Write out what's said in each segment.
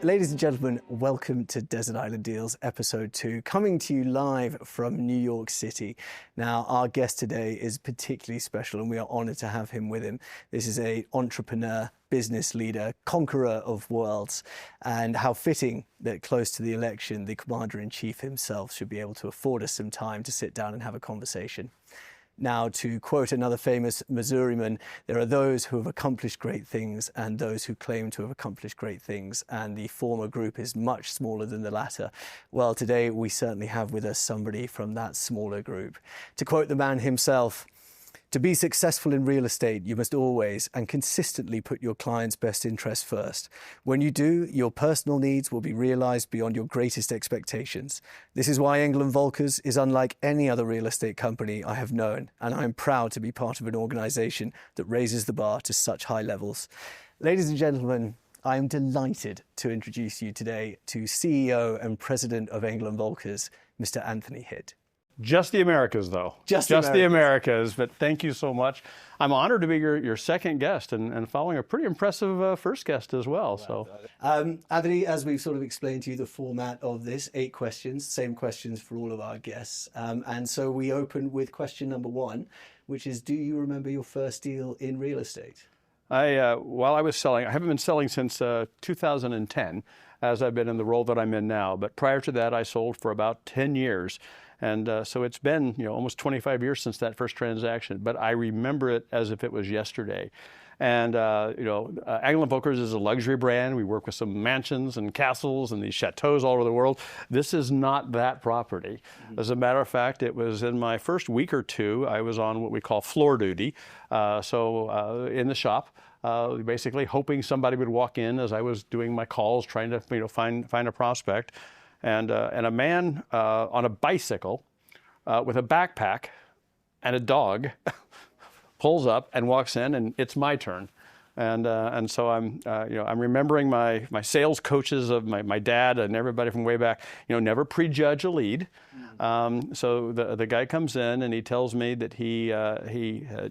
Ladies and gentlemen, welcome to Desert Island Deals, episode 2, coming to you live from New York City. Now, our guest today is particularly special and we are honored to have him with him. This is an entrepreneur, business leader, conqueror of worlds, and how fitting that close to the election, the Commander-in-Chief himself should be able to afford us some time to sit down and have a conversation. Now, to quote another famous Missouriman, there are those who have accomplished great things and those who claim to have accomplished great things, and the former group is much smaller than the latter. Well, today we certainly have with us somebody from that smaller group. To quote the man himself, "To be successful in real estate, you must always and consistently put your client's best interest first. When you do, your personal needs will be realized beyond your greatest expectations. This is why Engel Völkers is unlike any other real estate company I have known, and I am proud to be part of an organization that raises the bar to such high levels." Ladies and gentlemen, I am delighted to introduce you today to CEO and President of Engel Völkers, Mr. Anthony Hitt. Just the Americas, though. Just the Americas, but thank you so much. I'm honored to be your second guest and following a pretty impressive first guest as well. So, Anthony, as we've sort of explained to you, the format of this, 8 questions, same questions for all of our guests. And so we open with question number 1, which is, do you remember your first deal in real estate? While I was selling, I haven't been selling since 2010, as I've been in the role that I'm in now. But prior to that, I sold for about 10 years. And so it's been, almost 25 years since that first transaction, but I remember it as if it was yesterday. And, Engel Völkers is a luxury brand. We work with some mansions and castles and these chateaus all over the world. This is not that property. As a matter of fact, it was in my first week or 2, I was on what we call floor duty. In the shop, basically hoping somebody would walk in as I was doing my calls, trying to, find a prospect. And a man on a bicycle with a backpack and a dog pulls up and walks in, and it's my turn. And so I'm remembering my sales coaches of my dad and everybody from way back. Never prejudge a lead. So the guy comes in and he tells me that he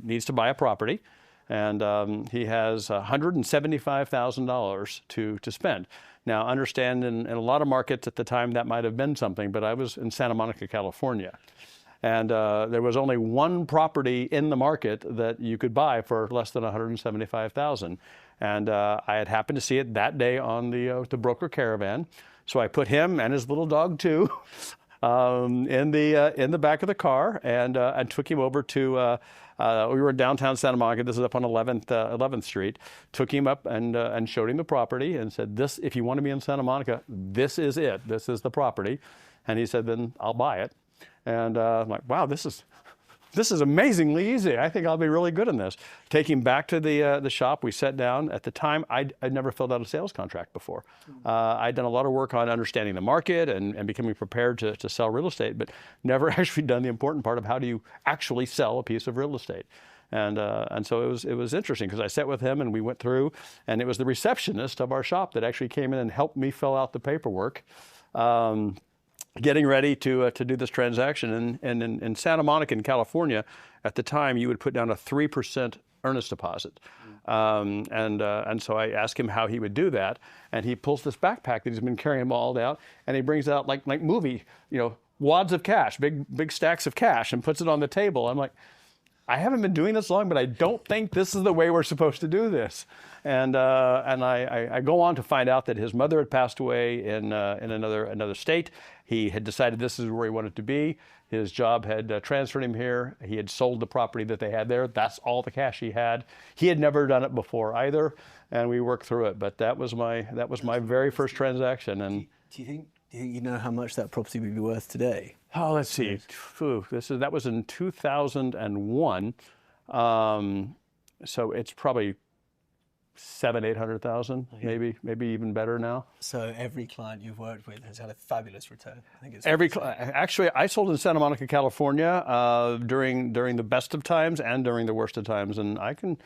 needs to buy a property, and he has $175,000 to spend. Now, understand in a lot of markets at the time that might have been something, but I was in Santa Monica, California. And there was only one property in the market that you could buy for less than $175,000. And I had happened to see it that day on the broker caravan. So I put him and his little dog too in the back of the car and took him over to we were in downtown Santa Monica. This is up on 11th Street. Took him up and showed him the property and said, "This, if you want to be in Santa Monica, this is it. This is the property." And he said, "Then I'll buy it." And I'm like, "Wow, this is amazingly easy. I think I'll be really good in this." Take him back to the shop. We sat down. At the time, I'd never filled out a sales contract before. I'd done a lot of work on understanding the market and becoming prepared to sell real estate, but never actually done the important part of how do you actually sell a piece of real estate. And so it was interesting because I sat with him and we went through, and it was the receptionist of our shop that actually came in and helped me fill out the paperwork. Getting ready to do this transaction. And in Santa Monica, in California, at the time, you would put down a 3% earnest deposit. And so I asked him how he would do that. And he pulls this backpack that he's been carrying balled out, and he brings out like movie, wads of cash, big stacks of cash, and puts it on the table. I'm like, I haven't been doing this long, but I don't think this is the way we're supposed to do this. And I go on to find out that his mother had passed away in another state. He had decided this is where he wanted to be. His job had transferred him here. He had sold the property that they had there. That's all the cash he had. He had never done it before either, and we worked through it. But that was my very first transaction. And do you think you know how much that property would be worth today? Oh, let's see. That was in 2001. So it's probably 700,000-800,000, maybe even better now. So every client you've worked with has had a fabulous return. I think it's actually, I sold in Santa Monica, California, during the best of times and during the worst of times, and I can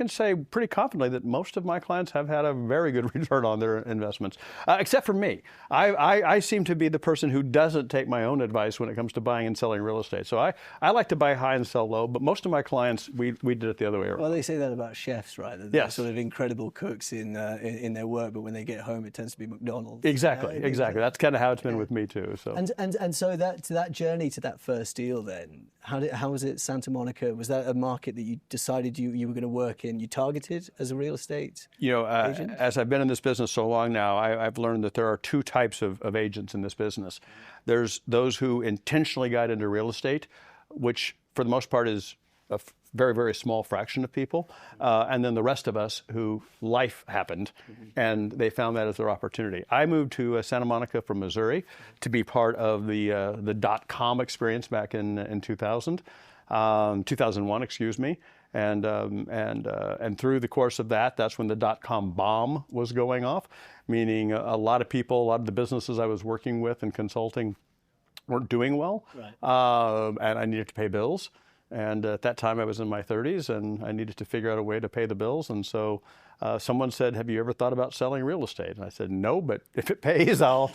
say pretty confidently that most of my clients have had a very good return on their investments, except for me. I seem to be the person who doesn't take my own advice when it comes to buying and selling real estate. So I like to buy high and sell low, but most of my clients, we did it the other way around. Well, they say that about chefs, right? That yes. Sort of incredible cooks in their work, but when they get home, it tends to be McDonald's. Exactly. That's kind of how it's been with me too. So and so that journey to that first deal, then how was it? Santa Monica, was that a market that you decided you were going to work in? You targeted as a real estate agent? As I've been in this business so long now, I've learned that there are two types of agents in this business. There's those who intentionally got into real estate, which for the most part is a very, very small fraction of people, and then the rest of us who life happened, and they found that as their opportunity. I moved to Santa Monica from Missouri to be part of the .com experience back in 2001, excuse me, and through the course of that's when the .com bomb was going off, meaning a lot of people, a lot of the businesses I was working with and consulting weren't doing well, and I needed to pay bills. And at that time, I was in my 30s, and I needed to figure out a way to pay the bills. And so someone said, "Have you ever thought about selling real estate?" And I said, "No, but if it pays, I'll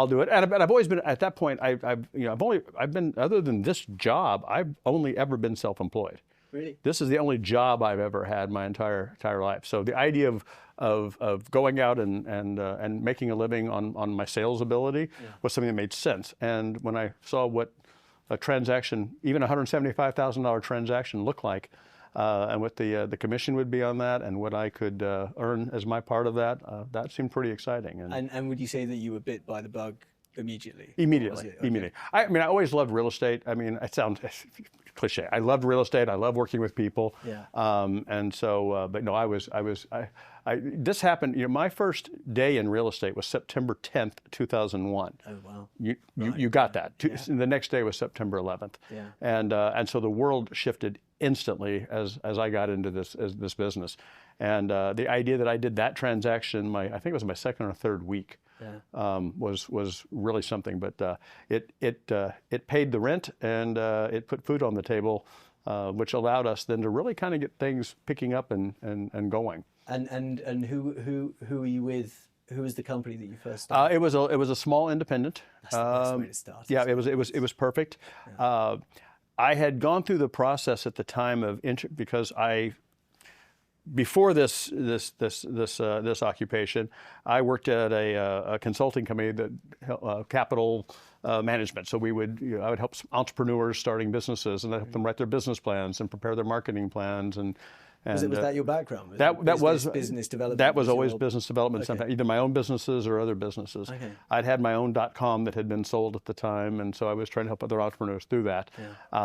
do it." And I've always been at that point. I've been, other than this job, I've only ever been self-employed. Really? This is the only job I've ever had my entire life. So the idea of going out and making a living on my sales ability was something that made sense. And when I saw what a transaction, even a $175,000 transaction, looked like, and what the commission would be on that, and what I could earn as my part of that, that seemed pretty exciting. And would you say that you were bit by the bug immediately? Immediately. I mean, I always loved real estate. I mean, it sounds cliche. I loved real estate. I love working with people. And so, but no, this happened. My first day in real estate was September 10th, 2001. Oh wow! You got that. The next day was September 11th. And so the world shifted instantly as I got into this business. And the idea that I did that transaction, I think it was my second or third week. Was really something, but it paid the rent, and it put food on the table, which allowed us then to really kind of get things picking up and going. And who were you with? Who was the company that you first started? It was a small independent. That's the best way to start. Yeah, it was perfect. I had gone through the process at the time of because before this occupation, I worked at a consulting company that capital management. So I would help entrepreneurs starting businesses, and I'd help them write their business plans and prepare their marketing plans. And was that your background? That was business development. That was always business development. Okay. Either my own businesses or other businesses. Okay. I'd had my own .com that had been sold at the time, and so I was trying to help other entrepreneurs through that,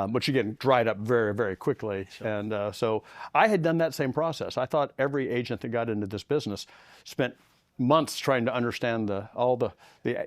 which again dried up very, very quickly. Sure. And so I had done that same process. I thought every agent that got into this business spent months trying to understand all the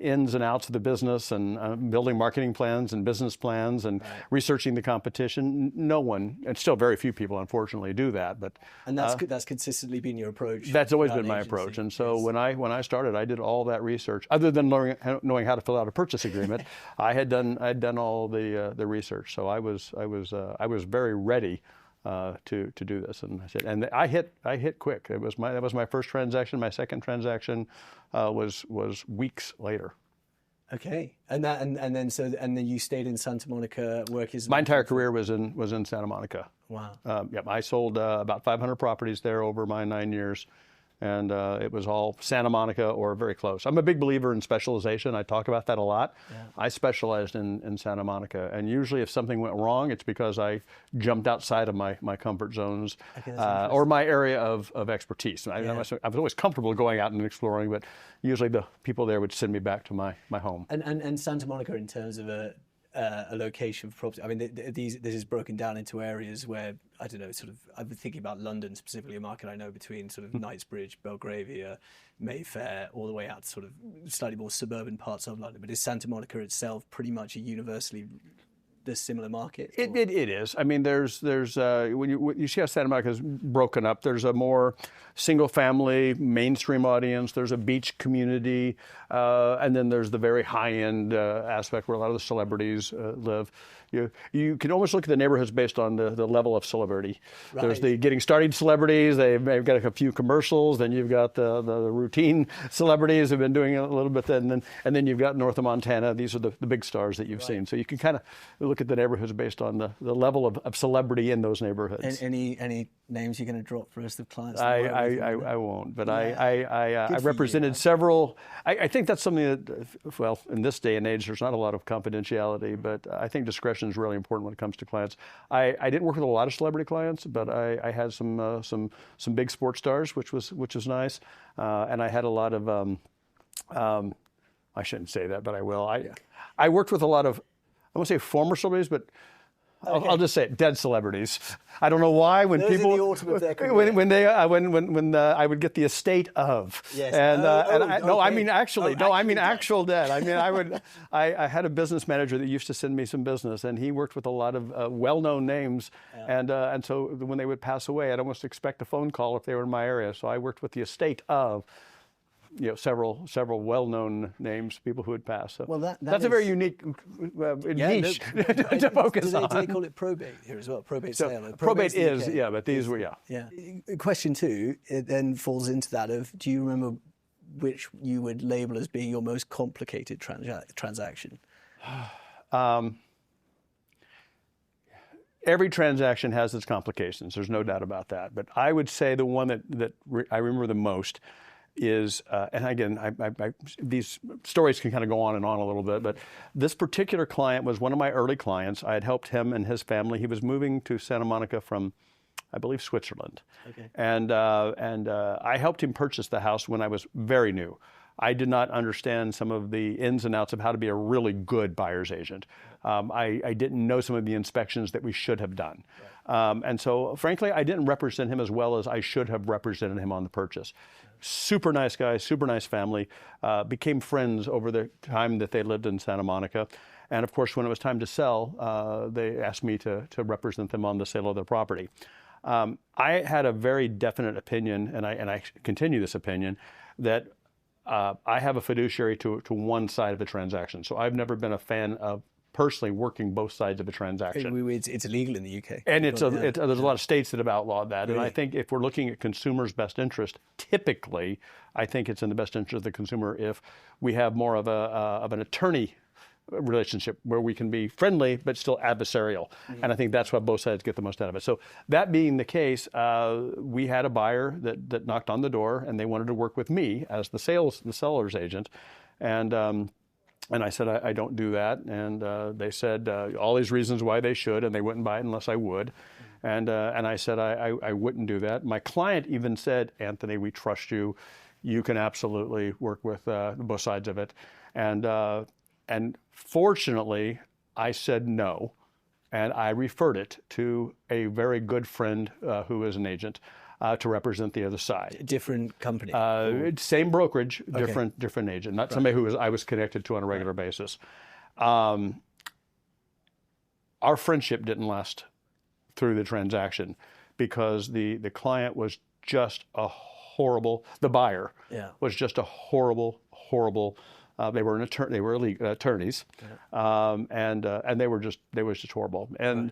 ins and outs of the business, and building marketing plans and business plans, and researching the competition. No one, and still very few people, unfortunately, do that. But that's consistently been your approach. That's always been my approach. And so when I started, I did all that research. Other than knowing how to fill out a purchase agreement, I had done all the research. So I was very ready to do this, and I said, and I hit quick. That was my first transaction. My second transaction was weeks later. Okay, and then you stayed in Santa Monica, my entire career was in Santa Monica. Wow. I sold about 500 properties there over my 9 years. And it was all Santa Monica or very close. I'm a big believer in specialization. I talk about that a lot. I specialized in Santa Monica. And usually if something went wrong, it's because I jumped outside of my comfort zones or my area of expertise. I was always comfortable going out and exploring, but usually the people there would send me back to my home. And Santa Monica, in terms of a location for property, I mean, this is broken down into areas where, I don't know, sort of, I've been thinking about London specifically, a market I know between sort of Knightsbridge, Belgravia, Mayfair, all the way out to sort of slightly more suburban parts of London. But is Santa Monica itself pretty much a universally the similar market? It is. I mean, there's when you see how Santa Monica is broken up, there's a more single-family mainstream audience. There's a beach community, and then there's the very high-end aspect where a lot of the celebrities live. You can almost look at the neighborhoods based on the level of celebrity. Right. There's the getting started celebrities. They've got a few commercials. Then you've got the routine celebrities who've been doing it a little bit. And then you've got north of Montana. These are the big stars that you've seen. So you can kind of look at the neighborhoods based on the level of celebrity in those neighborhoods. Any names you're going to drop for us of clients? I won't, but I represented several. I think that's something that, well, in this day and age, there's not a lot of confidentiality, but I think discretion is really important when it comes to clients. I didn't work with a lot of celebrity clients, but I had some big sports stars, which was nice, and I had a lot of. I shouldn't say that, but I will. I worked with a lot of, I won't say former celebrities, but I'll just say it, dead celebrities. I don't know why when Those people in the autumn of their career. when I would get the estate of. Yes. I mean actual dead. I mean I had a business manager that used to send me some business, and he worked with a lot of well-known names, and so when they would pass away, I'd almost expect a phone call if they were in my area. So I worked with the estate of. Several well-known names, people who had passed. So well, that's a very unique niche to focus on. Do they call it probate here as well? Probate sale. Probate is, but these were, Yeah. Question 2, it then falls into that of, do you remember which you would label as being your most complicated transaction? Every transaction has its complications. There's no doubt about that. But I would say the one that I remember the most is, and again, these stories can kind of go on and on a little bit, but this particular client was one of my early clients. I had helped him and his family. He was moving to Santa Monica from, I believe, Switzerland. Okay. And I helped him purchase the house when I was very new. I did not understand some of the ins and outs of how to be a really good buyer's agent. I didn't know some of the inspections that we should have done. Right. And so, frankly, I didn't represent him as well as I should have represented him on the purchase. Super nice guy, super nice family, became friends over the time that they lived in Santa Monica. And of course, when it was time to sell, they asked me to represent them on the sale of their property. I had a very definite opinion, and I continue this opinion, that I have a fiduciary to one side of the transaction. So I've never been a fan of personally working both sides of a transaction. It's illegal in the UK. And there's a lot of states that have outlawed that. Really? And I think if we're looking at consumers' best interest, typically, I think it's in the best interest of the consumer if we have more of an attorney relationship where we can be friendly but still adversarial. Mm-hmm. And I think that's what both sides get the most out of it. So that being the case, we had a buyer that knocked on the door, and they wanted to work with me as the seller's agent. And I said, I don't do that. And they said all these reasons why they should, and they wouldn't buy it unless I would. And I said, I wouldn't do that. My client even said, Anthony, we trust you. You can absolutely work with both sides of it. And fortunately, I said no. And I referred it to a very good friend who is an agent to represent the other side. Different company? Same brokerage, different agent, not somebody who I was connected to on a regular basis. Our friendship didn't last through the transaction because the client was just a horrible, the buyer was just a horrible they were attorneys, and they were just horrible. And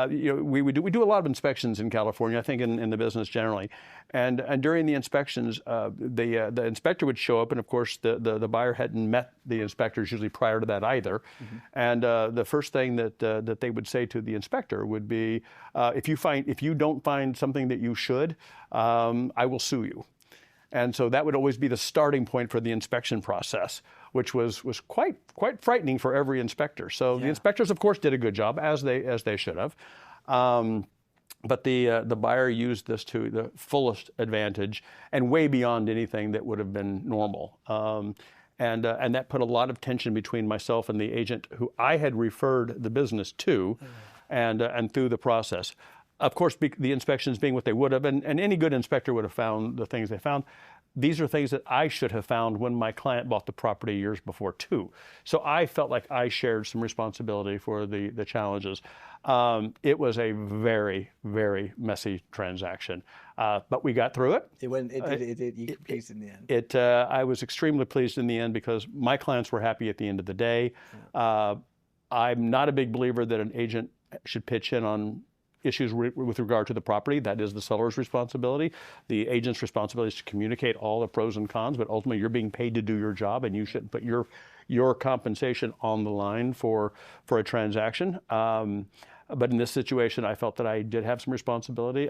we do a lot of inspections in California, I think in the business generally, and during the inspections, the inspector would show up, and of course the buyer hadn't met the inspectors usually prior to that either, and the first thing that they would say to the inspector would be, if you don't find something that you should, I will sue you. And so that would always be the starting point for the inspection process, which was quite frightening for every inspector. So the inspectors, of course, did a good job, as they should have. But the buyer used this to the fullest advantage and way beyond anything that would have been normal. And that put a lot of tension between myself and the agent who I had referred the business to, and through the process. Of course, the inspections being what they would have, and any good inspector would have found the things they found. These are things that I should have found when my client bought the property years before too. So I felt like I shared some responsibility for the challenges. It was a very, very messy transaction, but we got through it. You were pleased in the end. I was extremely pleased in the end because my clients were happy at the end of the day. I'm not a big believer that an agent should pitch in on issues with regard to the property. That is the seller's responsibility. The agent's responsibility is to communicate all the pros and cons, but ultimately you're being paid to do your job, and you shouldn't put your compensation on the line for a transaction. But in this situation, I felt that I did have some responsibility.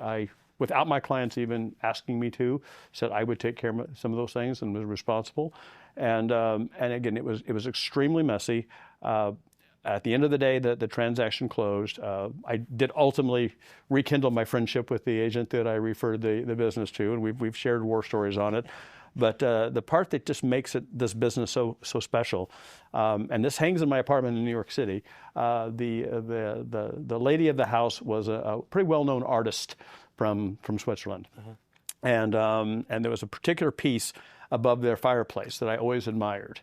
Without my clients even asking me to, said I would take care of some of those things and was responsible. And again, it was extremely messy. At the end of the day, the transaction closed. I did ultimately rekindle my friendship with the agent that I referred the business to, and we've shared war stories on it. But the part that just makes this business so special, and this hangs in my apartment in New York City. The lady of the house was a pretty well-known artist from Switzerland, and there was a particular piece above their fireplace that I always admired.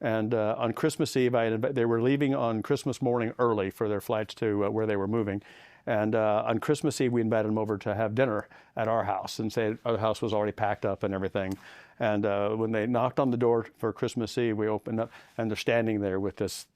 And on Christmas Eve, they were leaving on Christmas morning early for their flights to where they were moving. And on Christmas Eve, we invited them over to have dinner at our house, and our house was already packed up and everything. And when they knocked on the door for Christmas Eve, we opened up, and they're standing there with this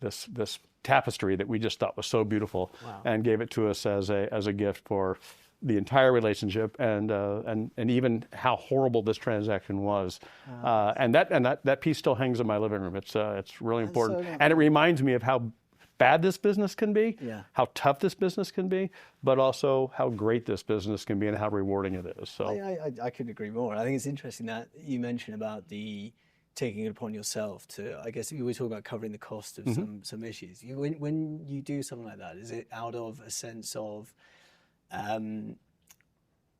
tapestry that we just thought was so beautiful, and gave it to us as a gift for the entire relationship, and even how horrible this transaction was, and that piece still hangs in my living room. It's really important, and it reminds me of how bad this business can be, how tough this business can be, but also how great this business can be and how rewarding it is. So I couldn't agree more. I think it's interesting that you mentioned about the taking it upon yourself to, I guess you were talking about covering the cost of some issues. When you do something like that, is it out of a sense of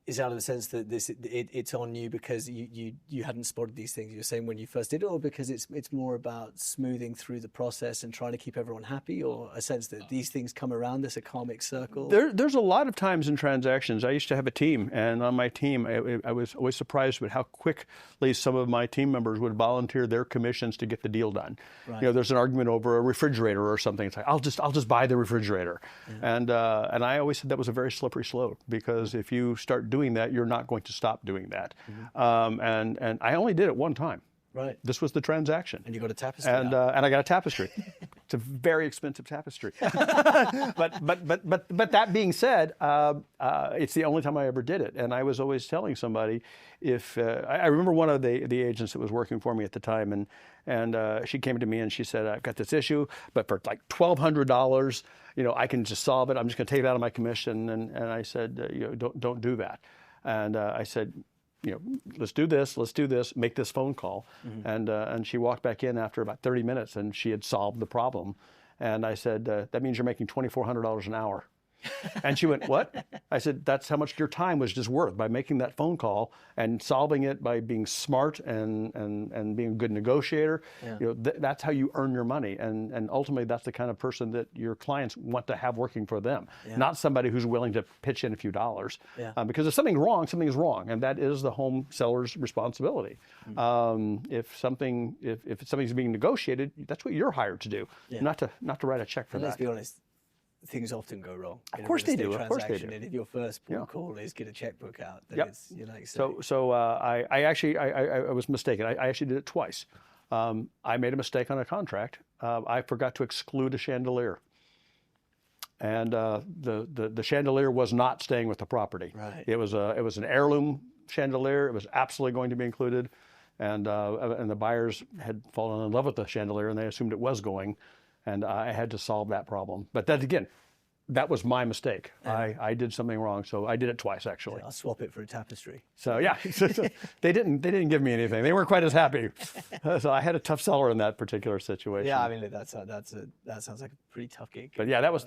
that it's on you because you hadn't spotted these things you were saying when you first did it, or because it's more about smoothing through the process and trying to keep everyone happy, or a sense that these things come around, there's a karmic circle? There's a lot of times in transactions. I used to have a team, and on my team, I was always surprised with how quickly some of my team members would volunteer their commissions to get the deal done. Right. There's an argument over a refrigerator or something. It's like, I'll just buy the refrigerator. And I always said that was a very slippery slope, because if you start doing that, you're not going to stop doing that. And I only did it one time. Right. This was the transaction. And you got a tapestry. And I got a tapestry. It's a very expensive tapestry. but that being said, it's the only time I ever did it. And I was always telling somebody, I remember one of the agents that was working for me at the time, and she came to me and she said, I've got this issue, but for like $1,200, I can just solve it. I'm just going to take it out of my commission. And I said, don't do that. And I said, let's do this, make this phone call. And she walked back in after about 30 minutes, and she had solved the problem. And I said, that means you're making $2,400 an hour. And she went, what? I said, that's how much your time was just worth by making that phone call and solving it by being smart and being a good negotiator. That's how you earn your money. And ultimately, that's the kind of person that your clients want to have working for them, not somebody who's willing to pitch in a few dollars. Because if something's wrong, something's wrong. And that is the home seller's responsibility. If something's being negotiated, that's what you're hired to do, not to write a check for that. Let's be honest. Things often go wrong. Of course they do. Of course they do. And if your first call is get a checkbook out, then I was mistaken. I actually did it twice. I made a mistake on a contract. I forgot to exclude a chandelier, and the chandelier was not staying with the property. Right. It was an heirloom chandelier. It was absolutely going to be included, and the buyers had fallen in love with the chandelier, and they assumed it was going. And I had to solve that problem. But that was my mistake. I did something wrong, so I did it twice, actually. I'll swap it for a tapestry. So they didn't give me anything. They weren't quite as happy. So I had a tough seller in that particular situation. Yeah, I mean that sounds like a pretty tough gig. But yeah, that was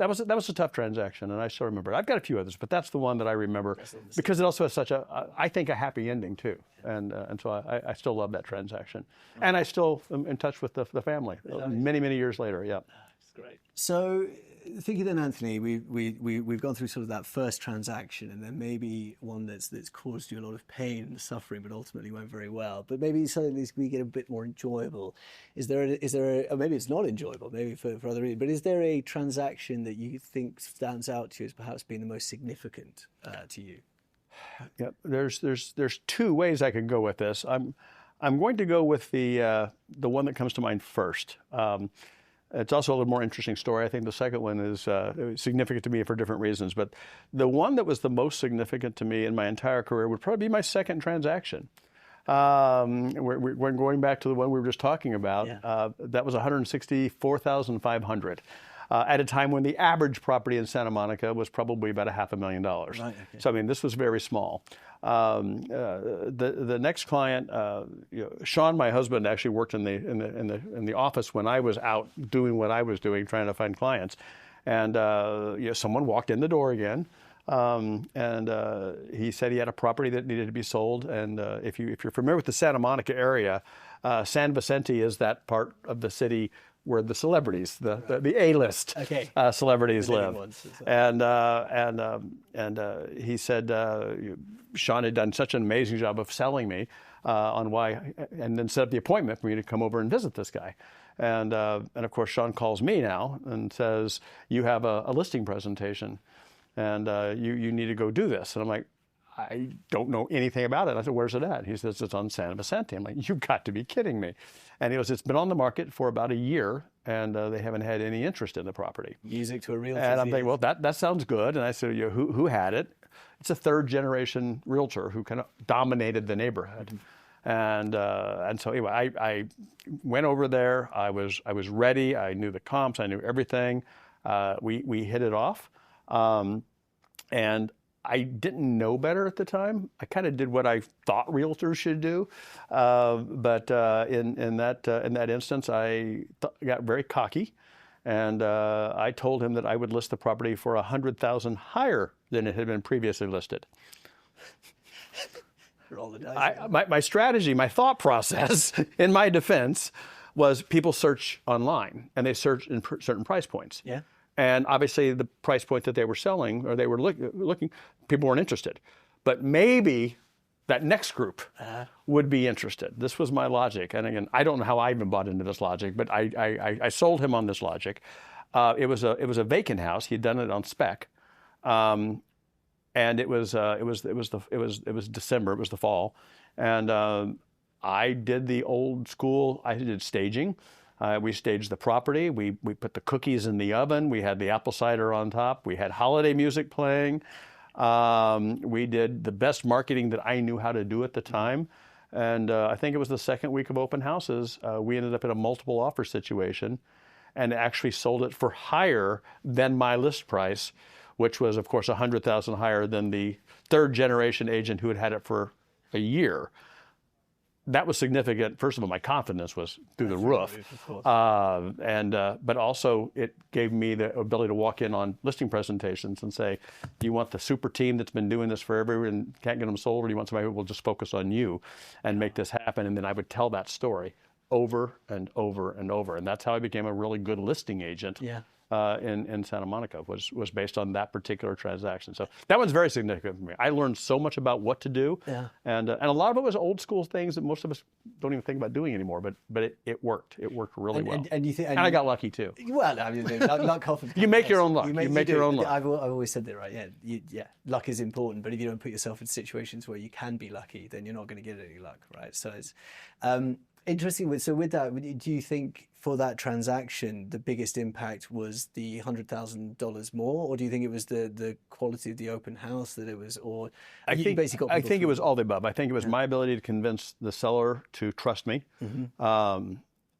a tough transaction, and I still remember it. I've got a few others, but that's the one that I remember because it also has such I think a happy ending too. And so I still love that transaction, and I still am in touch with the family many years later. Yeah, that's great. So, thinking then, Anthony, we've gone through sort of that first transaction, and then maybe one that's caused you a lot of pain and suffering, but ultimately went very well. But maybe something that's we get a bit more enjoyable. Is there or maybe it's not enjoyable, maybe for other reasons. But is there a transaction that you think stands out to you as perhaps being the most significant to you? Yeah, there's two ways I could go with this. I'm going to go with the one that comes to mind first. It's also a little more interesting story. I think the second one is significant to me for different reasons. But the one that was the most significant to me in my entire career would probably be my second transaction. We're going back to the one we were just talking about. That was $164,500 at a time when the average property in Santa Monica was probably about $500,000. Right, okay. So I mean, this was very small. The next client, Sean, my husband, actually worked in the office when I was out doing what I was doing, trying to find clients, and someone walked in the door again. He said he had a property that needed to be sold. And if you're familiar with the Santa Monica area, San Vicente is that part of the city where the celebrities, the A-list celebrities live. And he said Sean had done such an amazing job of selling me on why, and then set up the appointment for me to come over and visit this guy. And of course, Sean calls me now and says, you have a listing presentation. And you need to go do this. And I'm like, I don't know anything about it. I said, where's it at? He says, it's on San Vicente. I'm like, you've got to be kidding me. And he goes, it's been on the market for about a year, and they haven't had any interest in the property. Music to a realtor. And I'm thinking, well, that sounds good. And I said, who had it? It's a third-generation realtor who kind of dominated the neighborhood. Mm-hmm. And so anyway, I went over there. I was ready. I knew the comps. I knew everything. We hit it off. And I didn't know better at the time. I kind of did what I thought realtors should do, but in that instance, I got very cocky, and I told him that I would list the property for $100,000 higher than it had been previously listed. Roll the dice. My strategy, my thought process, in my defense, was people search online and they search in certain price points. Yeah. And obviously, the price point that they were selling, or they were looking, people weren't interested. But maybe that next group would be interested. This was my logic. And again, I don't know how I even bought into this logic, but I sold him on this logic. It was a vacant house. He'd done it on spec, and it was December. It was the fall, and I did the old school. I did staging. We staged the property. We put the cookies in the oven. We had the apple cider on top. We had holiday music playing. We did the best marketing that I knew how to do at the time. And I think it was the second week of open houses. We ended up in a multiple offer situation and actually sold it for higher than my list price, which was, of course, $100,000 higher than the third generation agent who had had it for a year. That was significant. First of all, my confidence was through the roof. But also it gave me the ability to walk in on listing presentations and say, do you want the super team that's been doing this forever and can't get them sold, or do you want somebody who will just focus on you and make this happen? And then I would tell that story over and over and over. And that's how I became a really good listing agent. Yeah. In Santa Monica was based on that particular transaction. So that one's very significant for me. I learned so much about what to do, and a lot of it was old school things that most of us don't even think about doing anymore. But it worked. It worked really well. And you think? And I got lucky too. Well, I mean, luck often. You make your own luck. You make your own luck. I've always said that, right? Yeah, luck is important, but if you don't put yourself in situations where you can be lucky, then you're not going to get any luck, right? So it's interesting. With that, do you think for that transaction, the biggest impact was the $100,000 more, or do you think it was the quality of the open house that it was, or I think it was all the above. I think it was my ability to convince the seller to trust me. Mm-hmm.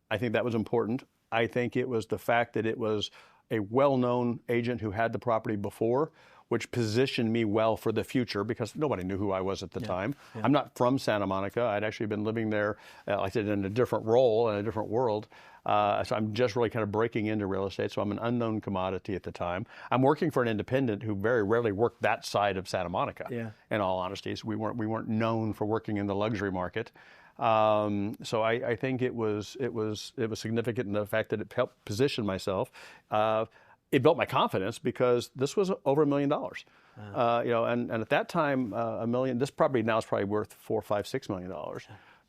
I think that was important. I think it was the fact that it was a well-known agent who had the property before, which positioned me well for the future because nobody knew who I was at the time. Yeah. I'm not from Santa Monica. I'd actually been living there, like I said, in a different role, in a different world. So I'm just really kind of breaking into real estate. So I'm an unknown commodity at the time. I'm working for an independent who very rarely worked that side of Santa Monica. Yeah. In all honesty, so we weren't known for working in the luxury market. So I think it was significant in the fact that it helped position myself. It built my confidence because this was over $1 million. Wow. And at that time, $1 million. This property now is probably worth $4, $5, $6 million.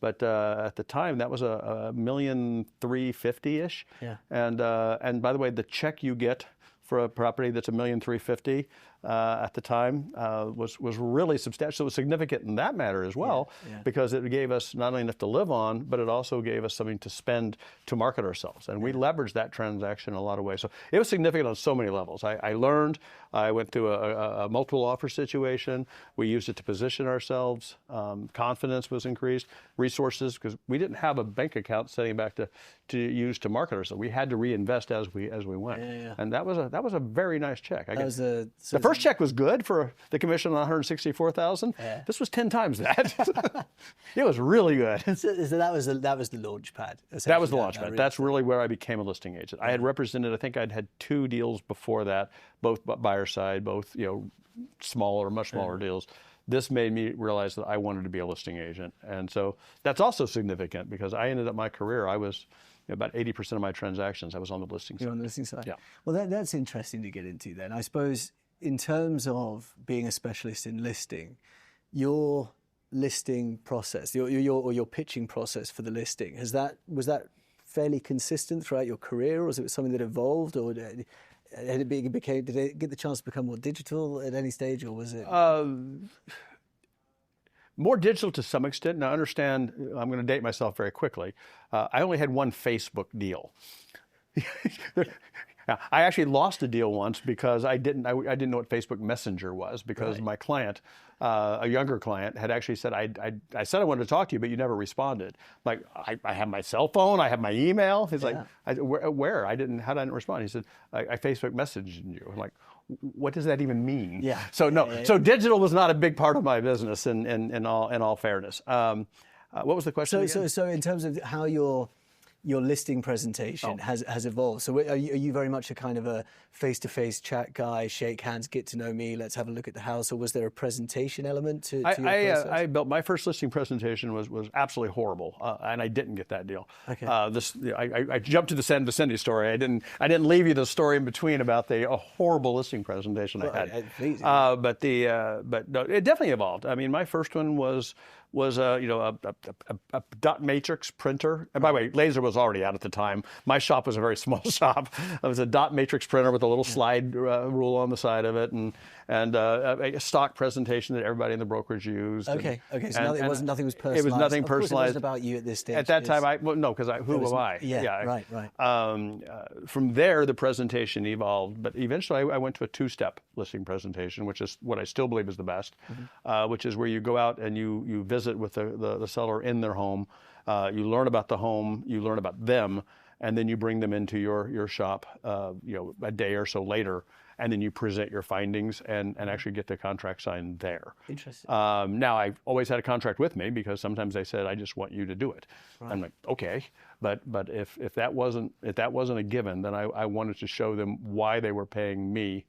But at the time, that was $1,350,000-ish. Yeah. And by the way, the check you get for a property that's $1,350,000, at the time was really substantial. It was significant in that matter as well, because it gave us not only enough to live on, but it also gave us something to spend to market ourselves. And we leveraged that transaction in a lot of ways. So it was significant on so many levels. I learned, I went through a multiple offer situation. We used it to position ourselves. Confidence was increased. Resources, because we didn't have a bank account setting back to use to market ourselves. We had to reinvest as we went. And that was a very nice check. The first check was good for the commission on $164,000. This was 10 times that. It was really good. So that was the launch pad. That was the launch pad. That's really where I became a listing agent. I had represented, I think I'd had 2 deals before that, both buyer side, both smaller, much smaller deals. This made me realize that I wanted to be a listing agent. And so that's also significant, because I ended up my career, I was about 80% of my transactions, I was on the listing side. You're on the listing side? Yeah. Well, that's interesting to get into then. I suppose in terms of being a specialist in listing, your listing process, your pitching process for the listing, was that fairly consistent throughout your career, or was it something that evolved, or did it get the chance to become more digital at any stage, or was it? More digital to some extent. Now, understand, I'm going to date myself very quickly. I only had one Facebook deal. I actually lost a deal once because I didn't know what Facebook Messenger was, because my client, a younger client, had actually said, I said I wanted to talk to you, but you never responded. Like, I have my cell phone, I have my email. He's like, where? How did I not respond? He said, I Facebook messaged you. I'm like, what does that even mean? Yeah. So no, so digital was not a big part of my business in all fairness. What was the question again? So in terms of how your listing presentation has evolved. So are you very much a kind of a face-to-face chat guy, shake hands, get to know me, let's have a look at the house, or was there a presentation element to your process? I built my first listing presentation was absolutely horrible, and I didn't get that deal. Okay. I jumped to the Cindy story. I didn't leave you the story in between about a horrible listing presentation I had. Please. But no, it definitely evolved. I mean, my first one was a dot matrix printer. And by the way, laser was already out at the time. My shop was a very small shop. It was a dot matrix printer with a little slide rule on the side of it, and a stock presentation that everybody in the brokerage used. Okay. So nothing was personalized. It was nothing of course personalized. It wasn't about you at this stage. At that time, who am I? Yeah. Right. From there, the presentation evolved, but eventually I went to a 2-step listing presentation, which is what I still believe is the best, which is where you go out and you visit with the seller in their home. You learn about the home, you learn about them, and then you bring them into your shop, a day or so later, and then you present your findings and actually get the contract signed there. Interesting. Now, I've always had a contract with me, because sometimes they said, I just want you to do it. Right. I'm like, okay, but if that wasn't a given, then I wanted to show them why they were paying me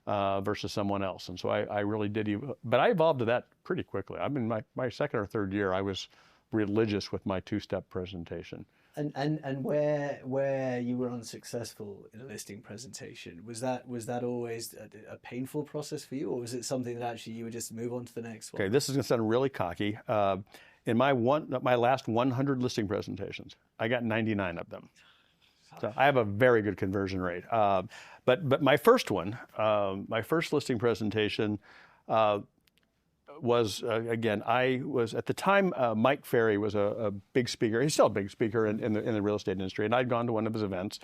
versus someone else. And so I really did, but I evolved to that pretty quickly. I mean, my second or third year, I was religious with my 2-step presentation. And where you were unsuccessful in a listing presentation, was that always a painful process for you, or was it something that actually you would just move on to the next one? Okay, this is going to sound really cocky. In my last 100 listing presentations, I got 99 of them. So I have a very good conversion rate. But my first one, my first listing presentation, was again, I was at the time, Mike Ferry was a big speaker. He's still a big speaker in the real estate industry, and I'd gone to one of his events,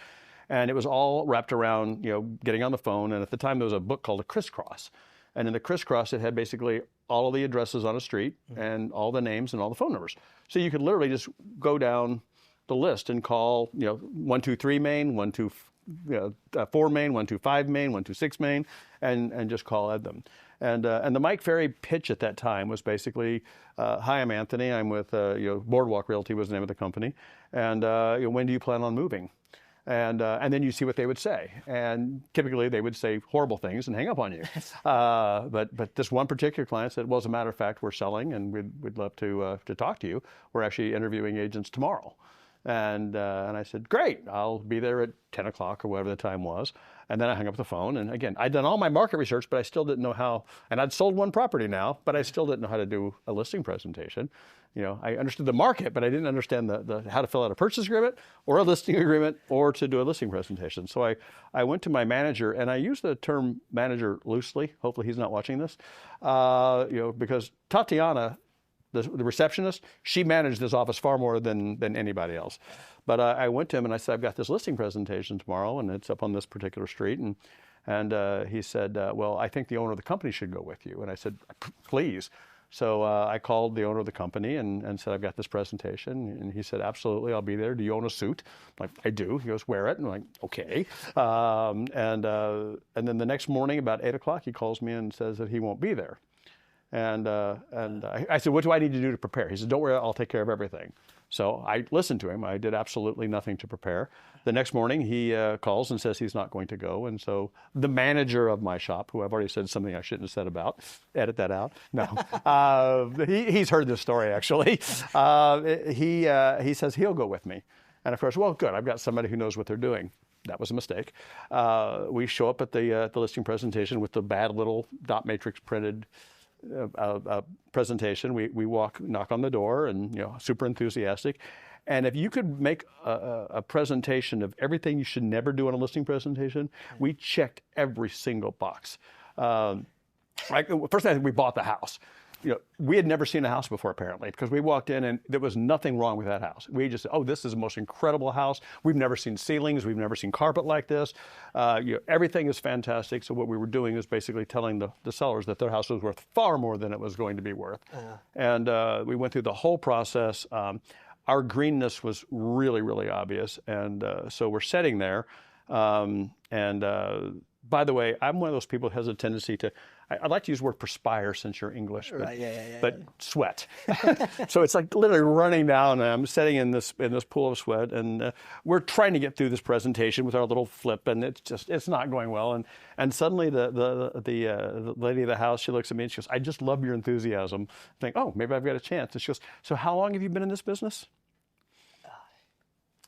and it was all wrapped around getting on the phone. And at the time, there was a book called A Crisscross, and in the Crisscross, it had basically all of the addresses on a street and all the names and all the phone numbers. So you could literally just go down the list and call 123 Main, 124 Main, 125 Main, 126 Main, and just call at them. And the Mike Ferry pitch at that time was basically, hi, I'm Anthony. I'm with Boardwalk Realty was the name of the company. And when do you plan on moving? And then you see what they would say. And typically they would say horrible things and hang up on you. But this one particular client said, well, as a matter of fact, we're selling and we'd love to talk to you. We're actually interviewing agents tomorrow. And I said, great, I'll be there at 10 o'clock or whatever the time was. And then I hung up the phone. And again, I'd done all my market research, but I still didn't know how. And I'd sold one property now, but I still didn't know how to do a listing presentation. I understood the market, but I didn't understand how to fill out a purchase agreement or a listing agreement or to do a listing presentation. So I went to my manager, and I use the term manager loosely. Hopefully he's not watching this, because Tatiana, the receptionist, she managed this office far more than anybody else. But I went to him and I said, I've got this listing presentation tomorrow, and it's up on this particular street. And he said, well, I think the owner of the company should go with you. And I said, please. So I called the owner of the company and said, I've got this presentation. And he said, absolutely, I'll be there. Do you own a suit? I'm like, I do. He goes, wear it. And I'm like, okay. And then the next morning, about 8 o'clock, he calls me and says that he won't be there. And I said, what do I need to do to prepare? He said, don't worry, I'll take care of everything. So I listened to him. I did absolutely nothing to prepare. The next morning, he calls and says he's not going to go. And so the manager of my shop, who I've already said something I shouldn't have said about, edit that out. No, he's heard this story, actually. He says he'll go with me. And of course, well, good. I've got somebody who knows what they're doing. That was a mistake. We show up at the listing presentation with the bad little dot matrix printed presentation. We knock on the door, and super enthusiastic. And if you could make a presentation of everything you should never do on a listing presentation, we checked every single box. First, I think we bought the house. We had never seen a house before, apparently, because we walked in and there was nothing wrong with that house. We just said, oh, this is the most incredible house. We've never seen ceilings. We've never seen carpet like this. Everything is fantastic. So what we were doing is basically telling the sellers that their house was worth far more than it was going to be worth. And we went through the whole process. Our greenness was really, really obvious. And so we're sitting there. By the way, I'm one of those people who has a tendency to, I'd like to use the word perspire since you're English, but sweat. So it's like literally running down, and I'm sitting in this pool of sweat, and we're trying to get through this presentation with our little flip, and it's not going well. And suddenly the lady of the house, she looks at me and she goes, I just love your enthusiasm. I think, oh, maybe I've got a chance. And she goes, so how long have you been in this business?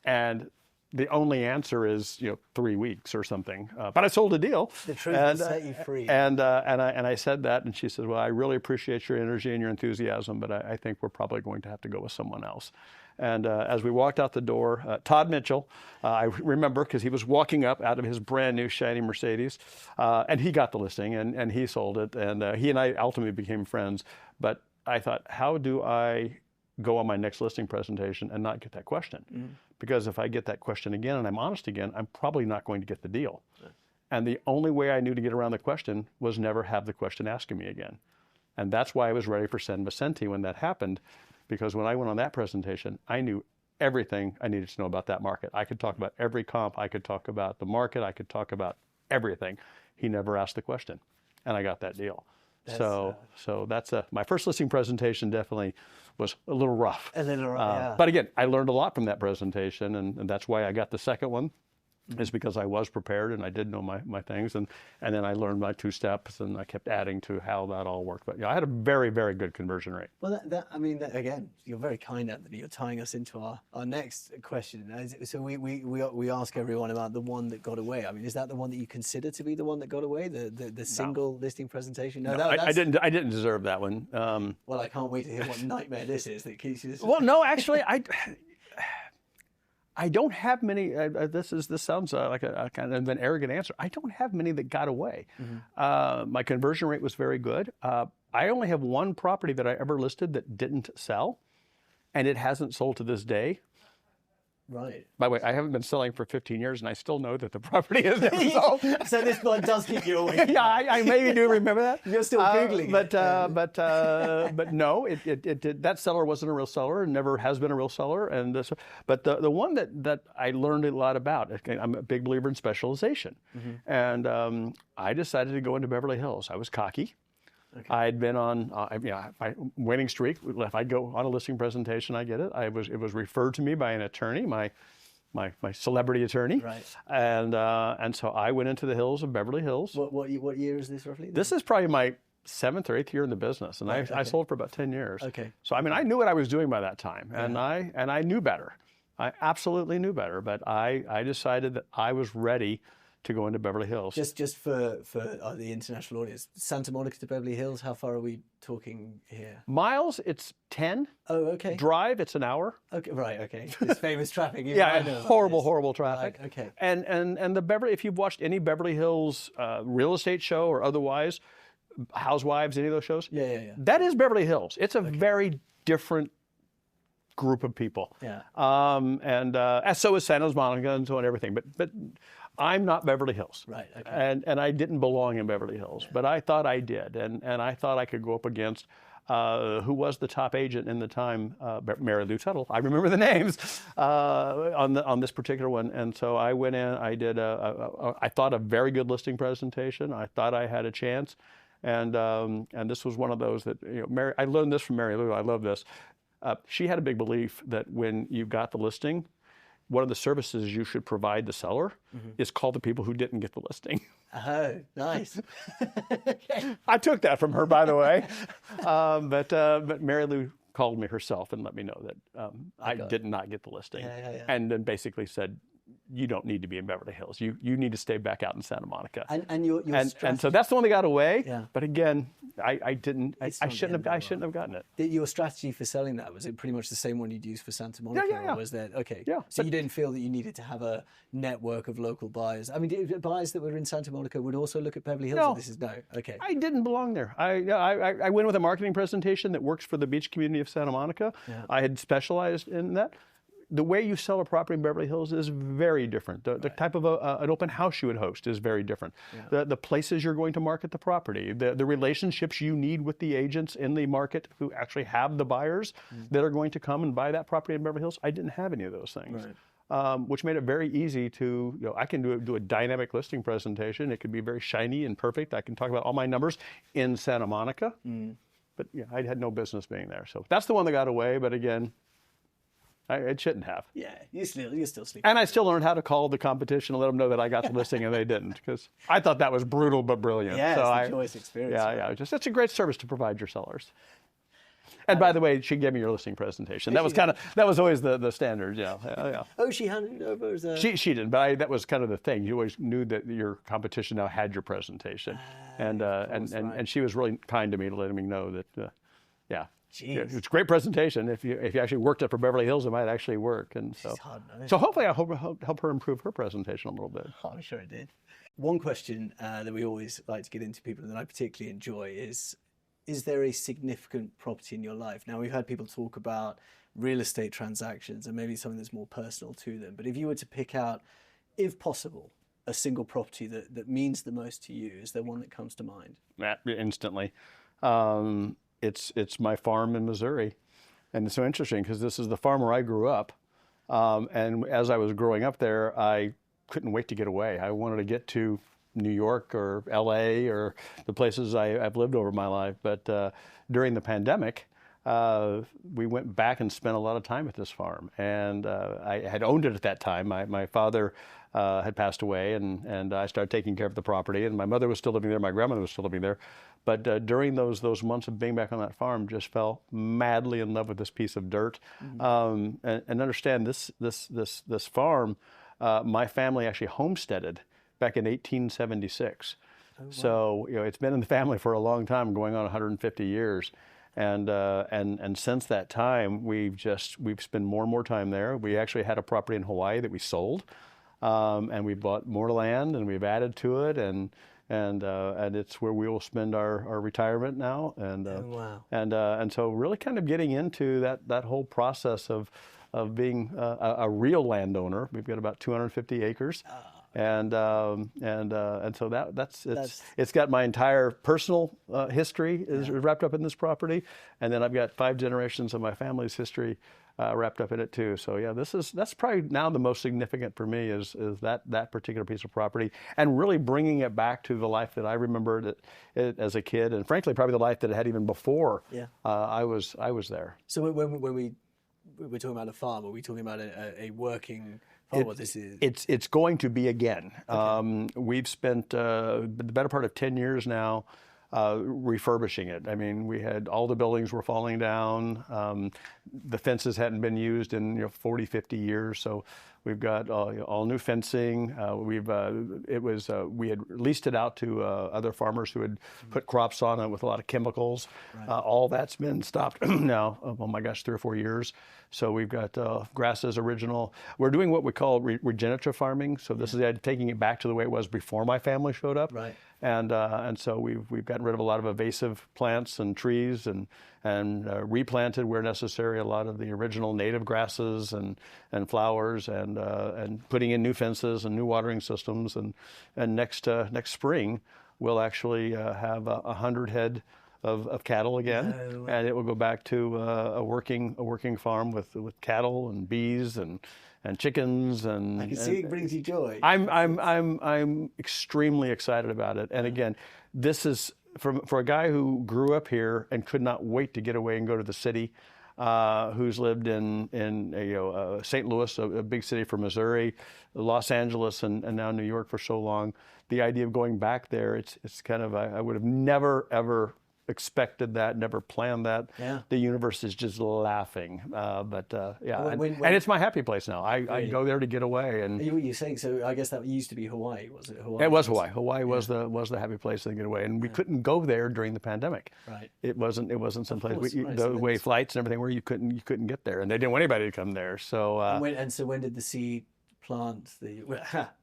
And the only answer is 3 weeks or something. But I sold a deal. The truth will set you free. And I said that, and she said, well, I really appreciate your energy and your enthusiasm, but I think we're probably going to have to go with someone else. And as we walked out the door, Todd Mitchell, I remember because he was walking up out of his brand new shiny Mercedes, and he got the listing and he sold it, and he and I ultimately became friends. But I thought, how do I go on my next listing presentation and not get that question? Mm-hmm. Because if I get that question again and I'm honest again, I'm probably not going to get the deal. Yeah. And the only way I knew to get around the question was never have the question asking me again. And that's why I was ready for San Vicente when that happened, because when I went on that presentation, I knew everything I needed to know about that market. I could talk about every comp. I could talk about the market. I could talk about everything. He never asked the question, and I got that deal. So that's my first listing presentation. Definitely was a little rough. Yeah. But again, I learned a lot from that presentation, and that's why I got the second one. Is because I was prepared and I did know my things, and then I learned my 2 steps, and I kept adding to how that all worked. But I had a very, very good conversion rate. Well, again, you're very kind, Anthony. You're tying us into our next question. So we ask everyone about the one that got away. I mean, is that the one that you consider to be the one that got away? The single listing presentation? No, I didn't deserve that one. Well, I can't wait to hear what nightmare this is that keeps you. Well, no, actually, I don't have many. This sounds like a kind of an arrogant answer. I don't have many that got away. Mm-hmm. My conversion rate was very good. I only have one property that I ever listed that didn't sell, and it hasn't sold to this day. Right. By the way, I haven't been selling for 15 years, and I still know that the property is never sold. So this one does keep you awake. Yeah, I maybe do remember that. You're still Googling it. But no, it did. That seller wasn't a real seller and never has been a real seller. But the one that I learned a lot about, I'm a big believer in specialization. Mm-hmm. And I decided to go into Beverly Hills. I was cocky. Okay. I'd been on my winning streak. If I go on a listing presentation, I get it. It was referred to me by an attorney, my celebrity attorney, right? And so I went into the hills of Beverly Hills. What year is this roughly? This is probably my 7th or 8th year in the business, and I sold for about 10 years. Okay. So I mean, I knew what I was doing by that time, and I knew better. I absolutely knew better, but I decided that I was ready to go into Beverly Hills. Just for the international audience, Santa Monica to Beverly Hills, how far are we talking here? Miles, it's 10. Oh, okay. Drive, it's an hour. Okay, right, okay. This famous traffic. Yeah, horrible traffic. Right, okay. And the Beverly, if you've watched any Beverly Hills real estate show or otherwise, Housewives, any of those shows, that is Beverly Hills. It's a very different group of people. Yeah. And so is Santa Monica and so on, everything. But I'm not Beverly Hills. Right. Okay. And I didn't belong in Beverly Hills, but I thought I did, and I thought I could go up against who was the top agent in the time, Mary Lou Tuttle. I remember the names on this particular one, and so I went in. I did I thought a very good listing presentation. I thought I had a chance, and this was one of those that I learned this from Mary Lou. I love this. She had a big belief that when you got the listing, one of the services you should provide the seller is call the people who didn't get the listing. Oh, nice. Okay. I took that from her, by the way. But Mary Lou called me herself and let me know that I did not get the listing. And then basically said, you don't need to be in Beverly Hills. You need to stay back out in Santa Monica. And so that's the one that got away. Yeah. But again, I shouldn't have gotten it. Your strategy for selling that, was it pretty much the same one you'd use for Santa Monica? Yeah. Or was there, okay. Yeah. So you didn't feel that you needed to have a network of local buyers? I mean, buyers that were in Santa Monica would also look at Beverly Hills? No. Or this is no. Okay. I didn't belong there. I went with a marketing presentation that works for the beach community of Santa Monica. Yeah. I had specialized in that. The way you sell a property in Beverly Hills is very different. The type of an open house you would host is very different. Yeah. The places you're going to market the property, the relationships you need with the agents in the market who actually have the buyers that are going to come and buy that property in Beverly Hills. I didn't have any of those things. Right. Which made it very easy to, I can do a dynamic listing presentation. It could be very shiny and perfect. I can talk about all my numbers in Santa Monica. But I had no business being there. So that's the one that got away. But again, it shouldn't have. Yeah, you're still sleeping. And I still learned how to call the competition and let them know that I got the listing and they didn't, because I thought that was brutal but brilliant. Yeah, so it's a joyous experience. Yeah. It's a great service to provide your sellers. And by the way, she gave me your listing presentation. That was always the standard. Yeah. Oh, she handed it over as a... She didn't, but that was kind of the thing. You always knew that your competition now had your presentation, and she was really kind to me to let me know that. Jeez. It's a great presentation. If you actually worked up for Beverly Hills, it might actually work. And so hopefully I'll help her improve her presentation a little bit. Oh, I'm sure it did. One question that we always like to get into people and that I particularly enjoy is there a significant property in your life? Now, we've had people talk about real estate transactions and maybe something that's more personal to them. But if you were to pick out, if possible, a single property that means the most to you, is there one that comes to mind? Instantly. It's my farm in Missouri. And it's so interesting because this is the farm where I grew up. And as I was growing up there, I couldn't wait to get away. I wanted to get to New York or LA or the places I've lived over my life. But during the pandemic, we went back and spent a lot of time at this farm. And I had owned it at that time. My father had passed away, and I started taking care of the property. And my mother was still living there. My grandmother was still living there. But during those months of being back on that farm, just fell madly in love with this piece of dirt. And understand this farm, my family actually homesteaded back in 1876. Oh, wow. So it's been in the family for a long time, going on 150 years. And since that time, we've spent more and more time there. We actually had a property in Hawaii that we sold, and we bought more land and we've added to it, and it's where we will spend our retirement now. And wow. And so really kind of getting into that whole process of being a real landowner. We've got about 250 acres. And so it's got my entire personal history is wrapped up in this property, and then I've got 5 generations of my family's history wrapped up in it too. So yeah, that's probably now the most significant for me is that particular piece of property, and really bringing it back to the life that I remembered it as a kid, and frankly probably the life that I had even before I was there. So when we're talking about a farm, are we talking about a working? What this is? It's going to be again. Okay. We've spent the better part of 10 years now refurbishing it. I mean, we had all the buildings were falling down. The fences hadn't been used in 40, 50 years. So We've got all new fencing. We had leased it out to other farmers who had put crops on it with a lot of chemicals. Right. All that's been stopped now. Oh my gosh, 3 or 4 years. So we've got grasses original. We're doing what we call regenerative farming. So this is taking it back to the way it was before my family showed up. Right. And so we've gotten rid of a lot of invasive plants and trees and replanted where necessary a lot of the original native grasses and flowers and putting in new fences and new watering systems and next spring we'll actually have 100 head of cattle again, and it will go back to a working farm with cattle and bees and chickens and. I can see it brings you joy. I'm extremely excited about it, and again, this is for a guy who grew up here and could not wait to get away and go to the city, who's lived in St. Louis, a big city for Missouri, Los Angeles, and now New York for so long. The idea of going back there, it's kind of I would have never ever expected that, never planned that. Yeah. The universe is just laughing. But When- and it's my happy place now. I Really? go there to get away. And What you're saying, so I guess that used to be Hawaii, was it? Hawaii it was Hawaii. Hawaii was the happy place to get away, and we couldn't go there during the pandemic. Right. It wasn't some place course, right. the So way flights and everything were. You couldn't get there, and they didn't want anybody to come there. So when did the seed plant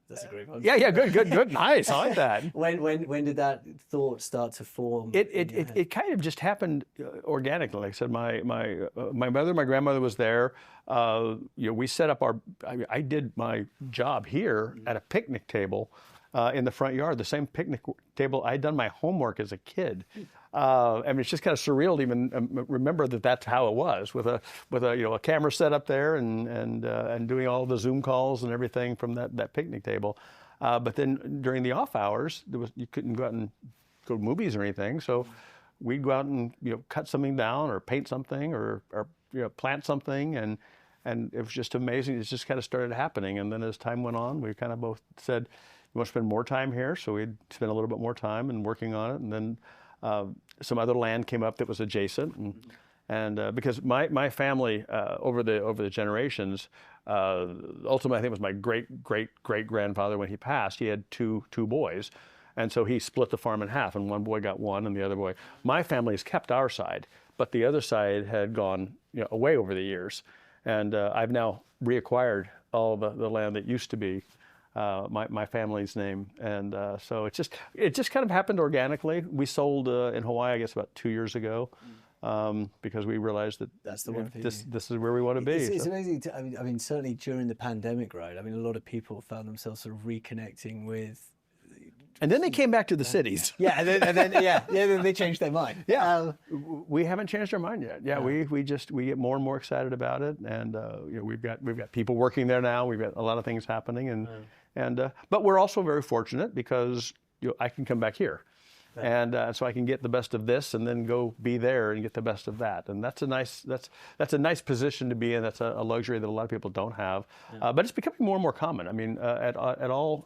that's a great one. yeah, good, nice. I like that. When did that thought start to form? It kind of just happened organically. Like I said, my mother, my grandmother was there. We set up I did my job here at a picnic table in the front yard, the same picnic table I'd done my homework as a kid. I mean, it's just kind of surreal to even remember that that's how it was, with a camera set up there and doing all the Zoom calls and everything from that picnic table. But then during the off hours, you couldn't go out and go to movies or anything, so we'd go out and cut something down or paint something or plant something, and it was just amazing. It just kind of started happening, and then as time went on, we kind of both said, "You want to spend more time here?" So we'd spend a little bit more time and working on it, and then some other land came up that was adjacent, and because my family over the generations, ultimately I think it was my great grandfather, when he passed, he had two boys, and so he split the farm in half, and one boy got one, and the other boy. My family has kept our side, but the other side had gone away over the years, and I've now reacquired all the land that used to be my family's name, and so it just kind of happened organically. We sold in Hawaii, I guess, about 2 years ago, because we realized that that's the one. This is where we want to be. It's amazing. I mean, certainly during the pandemic, right? I mean, a lot of people found themselves sort of reconnecting with. And then they came back to the cities. Yeah, and then they changed their mind. Yeah, we haven't changed our mind yet. Yeah, we get more and more excited about it, and we've got people working there now. We've got a lot of things happening, but we're also very fortunate because I can come back here, and so I can get the best of this and then go be there and get the best of that, and that's a nice position to be in. That's a luxury that a lot of people don't have, but it's becoming more and more common. I mean, at all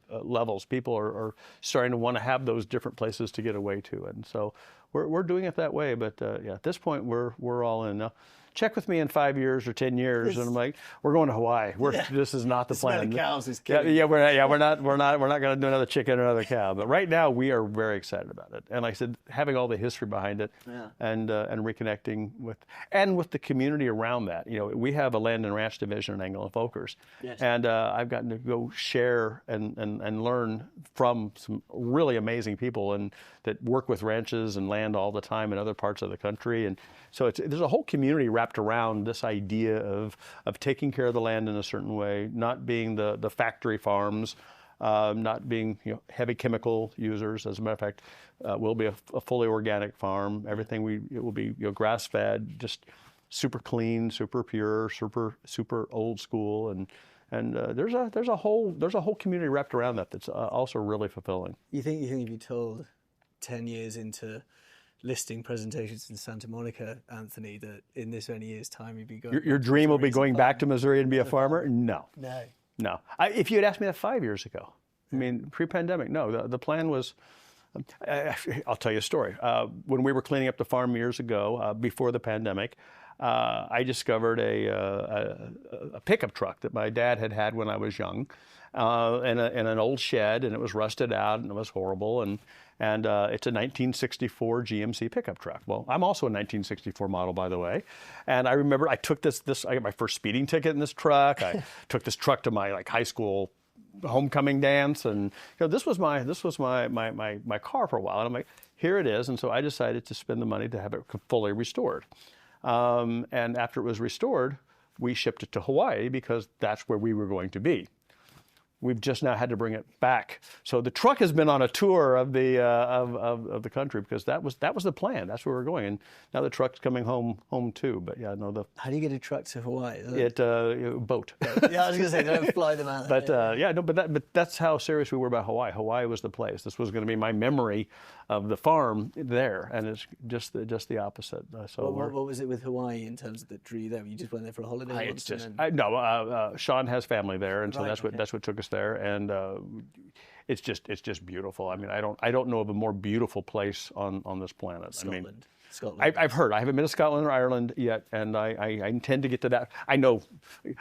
levels, people are starting to want to have those different places to get away to, and so we're doing it that way. But at this point, we're all in. Check with me in 5 years or 10 years, and I'm like, we're going to Hawaii. This is not the plan. The cows is killing. We're not going to do another chicken or another cow. But right now, we are very excited about it. And like I said, having all the history behind it, and reconnecting with the community around that. We have a land and ranch division in Engel Völkers, and I've gotten to go share and learn from some really amazing people and that work with ranches and land all the time in other parts of the country. And so there's a whole community wrapped around this idea of taking care of the land in a certain way, not being the factory farms, not being heavy chemical users. As a matter of fact, we'll be a fully organic farm. Everything it will be grass fed, just super clean, super pure, super old school, and there's a whole community wrapped around that's also really fulfilling. You think if you told 10 years into listing presentations in Santa Monica, Anthony, that in this many years' time you'd be going. Your dream will be going back to Missouri and be a farmer? No. No. If you had asked me that 5 years ago, I mean, pre-pandemic, no. The plan was I'll tell you a story. When we were cleaning up the farm years ago, before the pandemic, I discovered a pickup truck that my dad had when I was young, in an old shed, and it was rusted out and it was horrible. And it's a 1964 GMC pickup truck. Well, I'm also a 1964 model, by the way. And I remember I took I got my first speeding ticket in this truck. I took this truck to my high school homecoming dance, and this was my car for a while. And I'm like, here it is. And so I decided to spend the money to have it fully restored. And after it was restored, we shipped it to Hawaii because that's where we were going to be. We've just now had to bring it back. So the truck has been on a tour of the country because that was the plan. That's where we're going. And now the truck's coming home too. But yeah, no. How do you get a truck to Hawaii? Boat. Yeah, I was going to say, they don't fly them out. But but that's how serious we were about Hawaii. Hawaii was the place. This was going to be my memory of the farm there, and it's just the opposite. What was it with Hawaii in terms of the drew you there? You just went there for a holiday? Sean has family there, and so Right, that's what took us there, and it's just beautiful. I mean, I don't know of a more beautiful place on this planet. Scotland. I've heard. I haven't been to Scotland or Ireland yet, and I intend to get to that. I know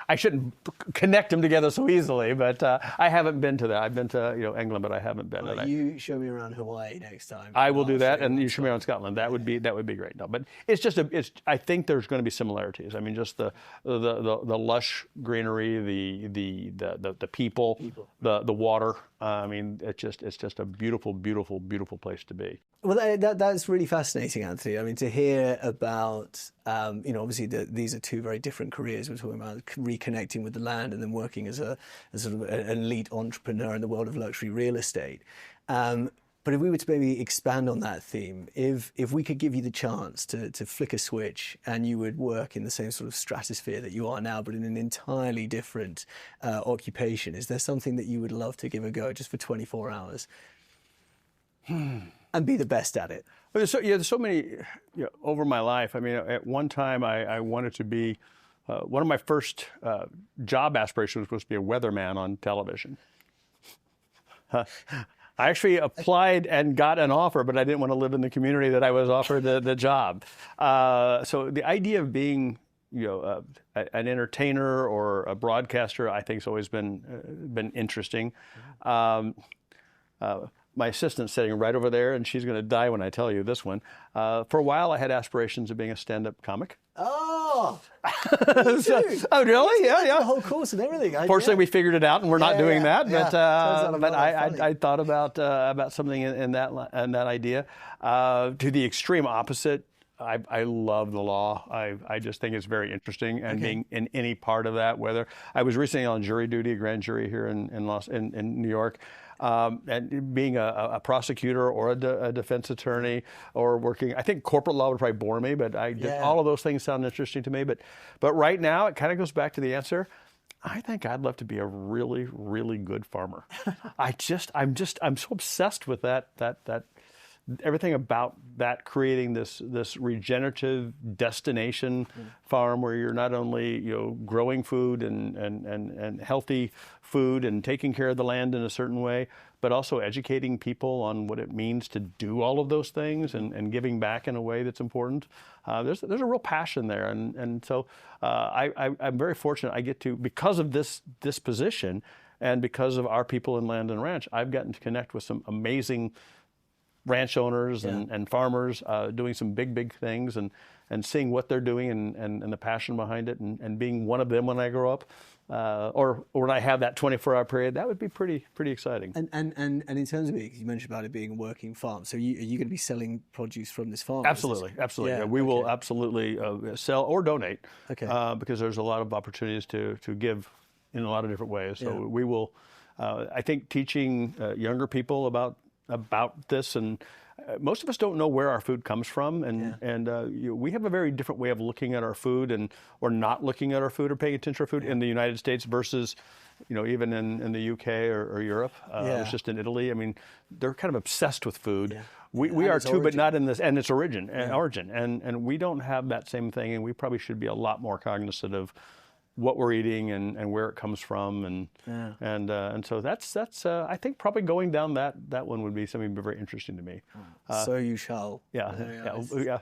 I shouldn't connect them together so easily, but I haven't been to that. I've been to England, but I haven't been. Well, you show me around Hawaii next time. I will do that, and you show me around Scotland. That would be great. No, but I think there's going to be similarities. I mean, just the lush greenery, the people, the water. I mean, it's just a beautiful, beautiful, beautiful place to be. Well, that's really fascinating, Anthony. I mean, to hear about, obviously these are two very different careers. We're talking about reconnecting with the land and then working as a sort of an elite entrepreneur in the world of luxury real estate. But if we were to maybe expand on that theme, if we could give you the chance to flick a switch and you would work in the same sort of stratosphere that you are now, but in an entirely different occupation, is there something that you would love to give a go just for 24 hours? And be the best at it? Well, there's so many over my life. I mean, at one time I wanted to be, one of my first job aspirations was to be a weatherman on television. I actually applied and got an offer, but I didn't want to live in the community that I was offered the job. So the idea of being an entertainer or a broadcaster, I think, has always been interesting. My assistant's sitting right over there, and she's going to die when I tell you this one. For a while, I had aspirations of being a stand-up comic. Oh, oh, really? Yeah. The whole course and everything. Fortunately, we figured it out, and we're not doing that. Yeah. But I thought about something in that idea. To the extreme opposite, I love the law. I just think it's very interesting, and being in any part of that. Whether I was recently on jury duty, a grand jury here in New York. And being a prosecutor or a defense attorney or working, I think corporate law would probably bore me, but all of those things sound interesting to me. But right now, it kind of goes back to the answer. I think I'd love to be a really, really good farmer. I'm so obsessed with that everything about that, creating this regenerative destination farm where you're not only growing food and healthy food and taking care of the land in a certain way, but also educating people on what it means to do all of those things and giving back in a way that's important. There's a real passion there, and so I'm very fortunate. I get to, because of this position and because of our people in Land and Ranch, I've gotten to connect with some amazing ranch owners and farmers doing some big things and seeing what they're doing and the passion behind it and being one of them when I grow up or when I have that 24-hour period, that would be pretty exciting. And in terms of it, you mentioned about it being a working farm. So are you going to be selling produce from this farm? Absolutely. Yeah, we will absolutely sell or donate because there's a lot of opportunities to give in a lot of different ways. So we will, I think, teaching younger people about this, and most of us don't know where our food comes from, and we have a very different way of looking at our food or not looking at our food or paying attention to our food in the United States versus even in the UK or Europe. I was just in Italy. I mean, they're kind of obsessed with food. We are too, but not in this, and its origin, and we don't have that same thing, and we probably should be a lot more cognizant of what we're eating and where it comes from, and so that's I think probably going down that one would be something very interesting to me. So you shall. Yeah.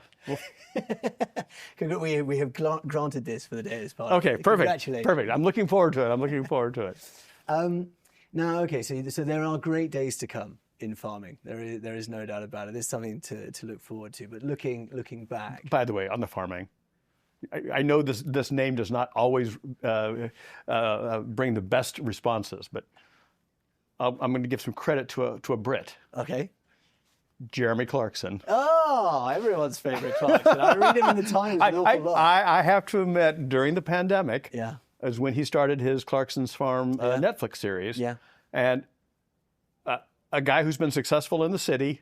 We have granted this for the day of this party. Okay, perfect. Congratulations. Perfect. I'm looking forward to it. Now, okay, so there are great days to come in farming. There is no doubt about it. There's something to look forward to. But looking back. By the way, on the farming, I know this name does not always bring the best responses, but I'm going to give some credit to a Brit. Okay. Jeremy Clarkson. Oh, everyone's favorite Clarkson. I read him in the Times an awful lot. I have to admit, during the pandemic, yeah, is when he started his Clarkson's Farm Netflix series. Yeah. And a guy who's been successful in the city,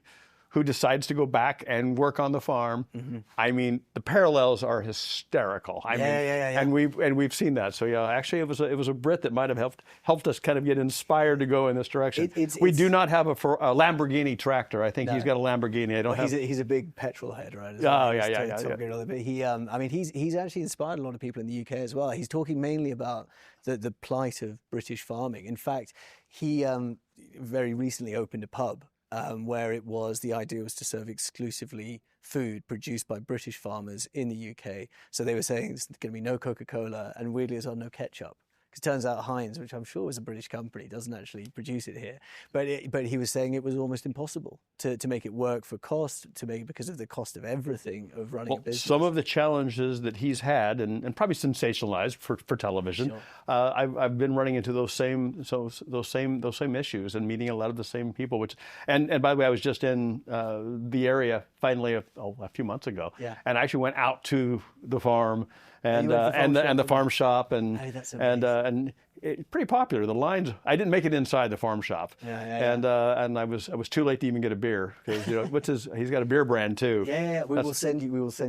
who decides to go back and work on the farm. Mm-hmm. I mean, the parallels are hysterical. And we've seen that. So yeah, actually, it was a Brit that might have helped us kind of get inspired to go in this direction. We do not have a Lamborghini tractor. I think he's got a Lamborghini. I don't have. He's a big petrol head, right? But he's actually inspired a lot of people in the UK as well. He's talking mainly about the plight of British farming. In fact, he very recently opened a pub. Where the idea was to serve exclusively food produced by British farmers in the UK. So they were saying there's going to be no Coca-Cola and weirdly as well no ketchup. Because it turns out Heinz, which I'm sure was a British company, doesn't actually produce it here. But he was saying it was almost impossible to make it work for cost, because of the cost of everything, of running a business. Some of the challenges that he's had, and probably sensationalized for television, sure. I've been running into those same issues and meeting a lot of the same people. And by the way, I was just in the area finally a few months ago, and I actually went out to the farm. And the farm shop and it's pretty popular. The lines. I didn't make it inside the farm shop. And I was too late to even get a beer because he's got a beer brand too. We will send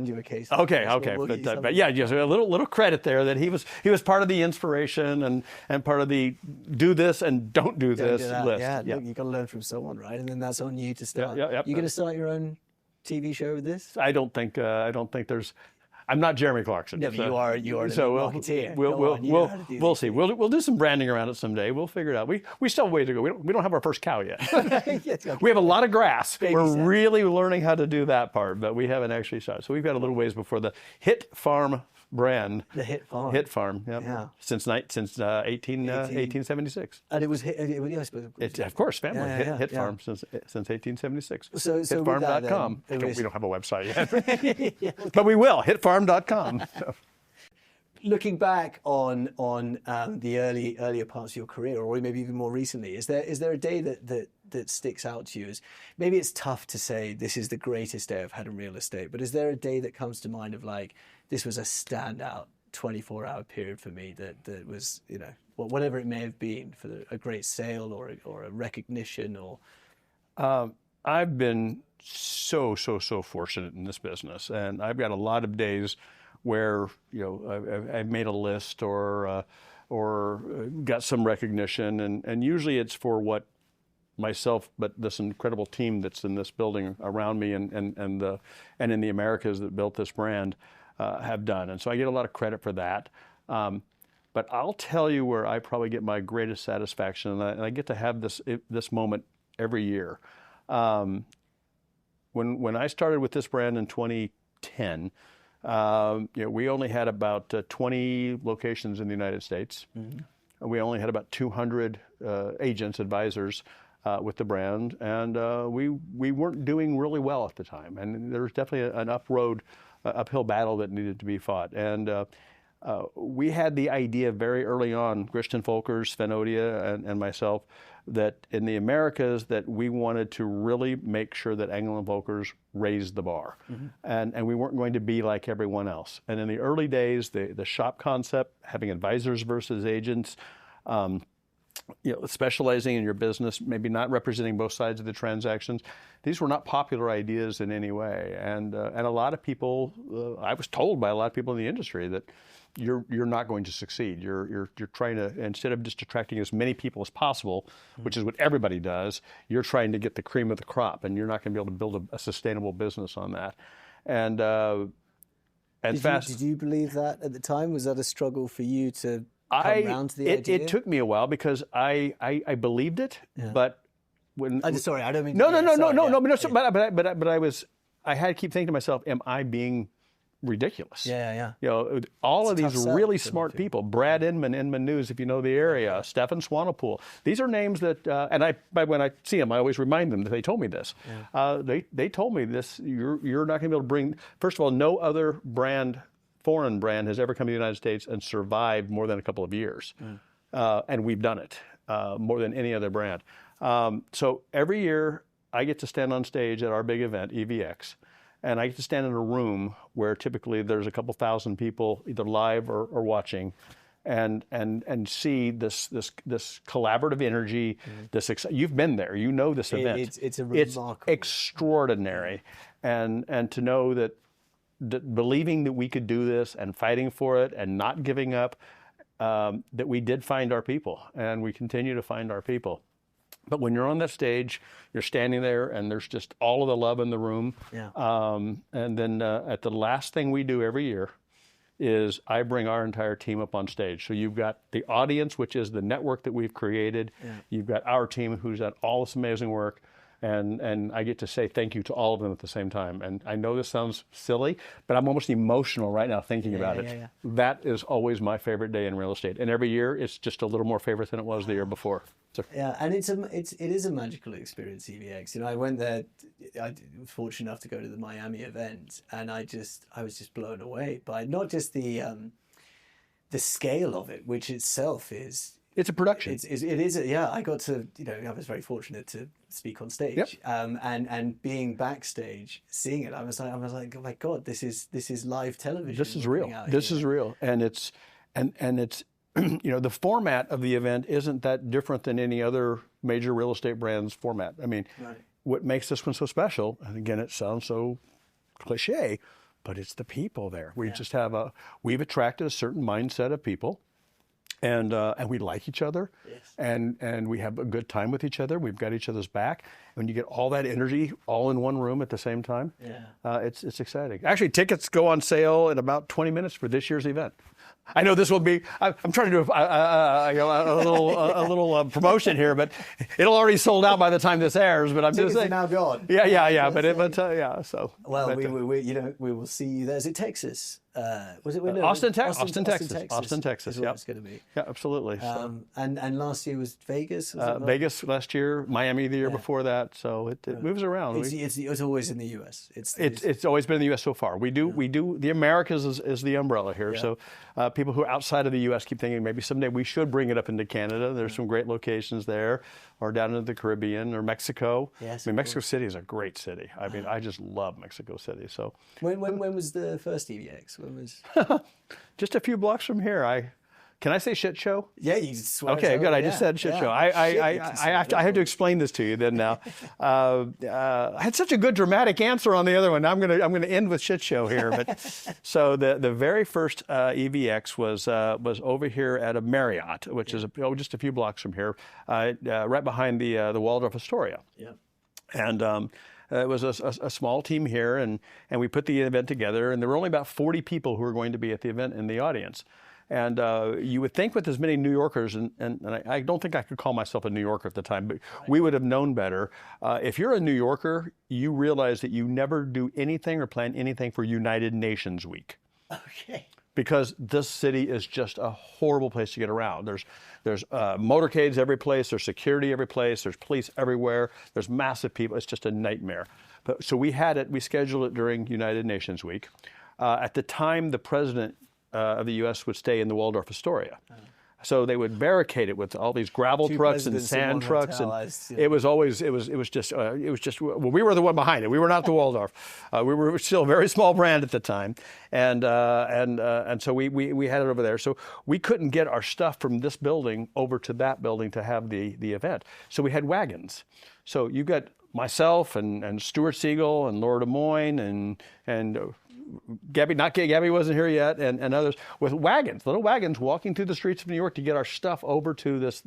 you a case. Okay. But yeah, just a little credit there that he was part of the inspiration and part of the do this and don't do this list. Yeah, look, you got to learn from someone, right? And then that's on you to start. You're going to start your own TV show with this? I don't think there's. I'm not Jeremy Clarkson. No, but you are so marketeer. We'll see. We'll do some branding around it someday. We'll figure it out. We still have a way to go. We don't have our first cow yet. We have a lot of grass. We're really learning how to do that part, but we haven't actually started. So we've got a little ways before the Hitt Farm brand. The Hitt Farm. Hitt Farm. Yep. Yeah. Since 1876. And it was Hitt. I suppose. It's of course family. Hitt Farm since 1876. So Hittfarm.com. We don't have a website yet, but we will. Hittfarm.com. Looking back on the earlier parts of your career, or maybe even more recently, is there a day that sticks out to you? As maybe it's tough to say this is the greatest day I've had in real estate, but is there a day that comes to mind of like this was a standout 24-hour period for me that was whatever it may have been for a great sale or a recognition or. I've been so fortunate in this business, and I've got a lot of days where I've made a list or got some recognition, and usually it's for what myself, but this incredible team that's in this building around me and in the Americas that built this brand have done, and so I get a lot of credit for that. But I'll tell you where I probably get my greatest satisfaction, and I get to have this moment every year. When I started with this brand in 2010, we only had about 20 locations in the United States. Mm-hmm. We only had about 200 agents, advisors with the brand, and we weren't doing really well at the time. And there was definitely an uphill battle that needed to be fought. And we had the idea very early on, Engel Völkers, Sven Odia, and myself, that in the Americas that we wanted to really make sure that Engel Völkers raised the bar. Mm-hmm. And we weren't going to be like everyone else. And in the early days, the shop concept, having advisors versus agents, specializing in your business, maybe not representing both sides of the transactions, these were not popular ideas in any way. And a lot of people, I was told by a lot of people in the industry that you're not going to succeed. You're trying to, instead of just attracting as many people as possible, mm-hmm. which is what everybody does, you're trying to get the cream of the crop, and you're not going to be able to build a sustainable business on that. And and fast. Did you believe that at the time? Was that a struggle for you to come around to the idea? It took me a while because I believed it, but when sorry, I don't mean. No, but I had to keep thinking to myself, am I being ridiculous? Yeah. You know, all of these really smart people, Brad Inman News, if you know the area, Stefan Swanepoel. These are names that, but when I see them, I always remind them that they told me this. They told me this. You're not going to be able to bring. First of all, no other foreign brand has ever come to the United States and survived more than a couple of years, and we've done it more than any other brand. So every year I get to stand on stage at our big event, EVX. And I get to stand in a room where typically there's a couple thousand people either live or watching, and see this collaborative energy. You've been there, you know this event. It's a remarkable, it's extraordinary, and to know that believing that we could do this and fighting for it and not giving up, that we did find our people, and we continue to find our people. But when you're on that stage, you're standing there, and there's just all of the love in the room. And then at the last thing we do every year is I bring our entire team up on stage. So you've got the audience, which is the network that we've created. You've got our team who's done all this amazing work. And I get to say thank you to all of them at the same time. And I know this sounds silly, but I'm almost emotional right now thinking about it. That is always my favorite day in real estate. And every year it's just a little more favorite than it was the year before. So. Yeah, and it is a magical experience, EVX. You know, I went there. I was fortunate enough to go to the Miami event, and I was just blown away by not just the scale of it, which itself is. It's a production. It is. I got to, I was very fortunate to speak on stage, and being backstage, seeing it, I was like, oh my God, this is live television. This is real. This is real, and it's. The format of the event isn't that different than any other major real estate brand's format. I mean, what makes this one so special, and again, it sounds so cliche, but it's the people there. We just we've attracted a certain mindset of people, and we like each other, and we have a good time with each other. We've got each other's back. When you get all that energy all in one room at the same time, it's exciting. Actually, tickets go on sale in about 20 minutes for this year's event. I know this will be. I'm trying to do a little promotion here, but it'll already sold out by the time this airs. But I'm just saying. Now gone. Yeah. So. Well, we will see you there. Is it Texas? Was it Austin, Texas? Austin, Texas. Yeah, it's going to be. Yeah, absolutely. And last year was Vegas. Vegas last year, Miami the year before that. So it moves around. It's always in the U.S. It's always been in the U.S. so far. We do the Americas is the umbrella here. So people who are outside of the U.S. keep thinking maybe someday we should bring it up into Canada. There's some great locations there, or down into the Caribbean or Mexico. Yes, I mean, Mexico City is a great city. I mean, I just love Mexico City. So when was the first EVX? When was? Just a few blocks from here. Can I say shit show? Yeah, you swear. Okay, good. I just said shit show. I have to explain this to you then now. I had such a good dramatic answer on the other one. I'm gonna end with shit show here. But so the very first EVX was over here at a Marriott, which is just a few blocks from here, right behind the Waldorf Astoria. Yeah. And it was a small team here, and we put the event together, and there were only about 40 people who were going to be at the event in the audience. And you would think with as many New Yorkers, and I don't think I could call myself a New Yorker at the time, but we would have known better. If you're a New Yorker, you realize that you never do anything or plan anything for United Nations Week. Okay. Because this city is just a horrible place to get around. There's motorcades every place. There's security every place. There's police everywhere. There's massive people. It's just a nightmare. So we scheduled it during United Nations Week. At the time, the president of the U.S. would stay in the Waldorf Astoria. So they would barricade it with all these gravel trucks and sand trucks, and it was just well, we were the one behind it. We were not the Waldorf. We were still a very small brand at the time, and so we had it over there. So we couldn't get our stuff from this building over to that building to have the event. So we had wagons. So you got myself and Stuart Siegel and Laura Des Moines and Gabby wasn't here yet, and others with wagons, little wagons, walking through the streets of New York to get our stuff over to this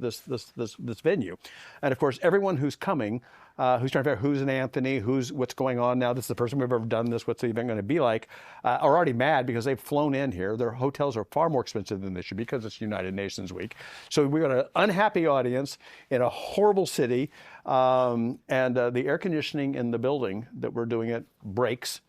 venue. And of course, everyone who's coming, who's trying to figure out who's an Anthony, what's going on now. This is the first time we've ever done this. What's the event going to be like? Are already mad because they've flown in here. Their hotels are far more expensive than they should be because it's United Nations Week. So we got an unhappy audience in a horrible city, and the air conditioning in the building that we're doing it breaks.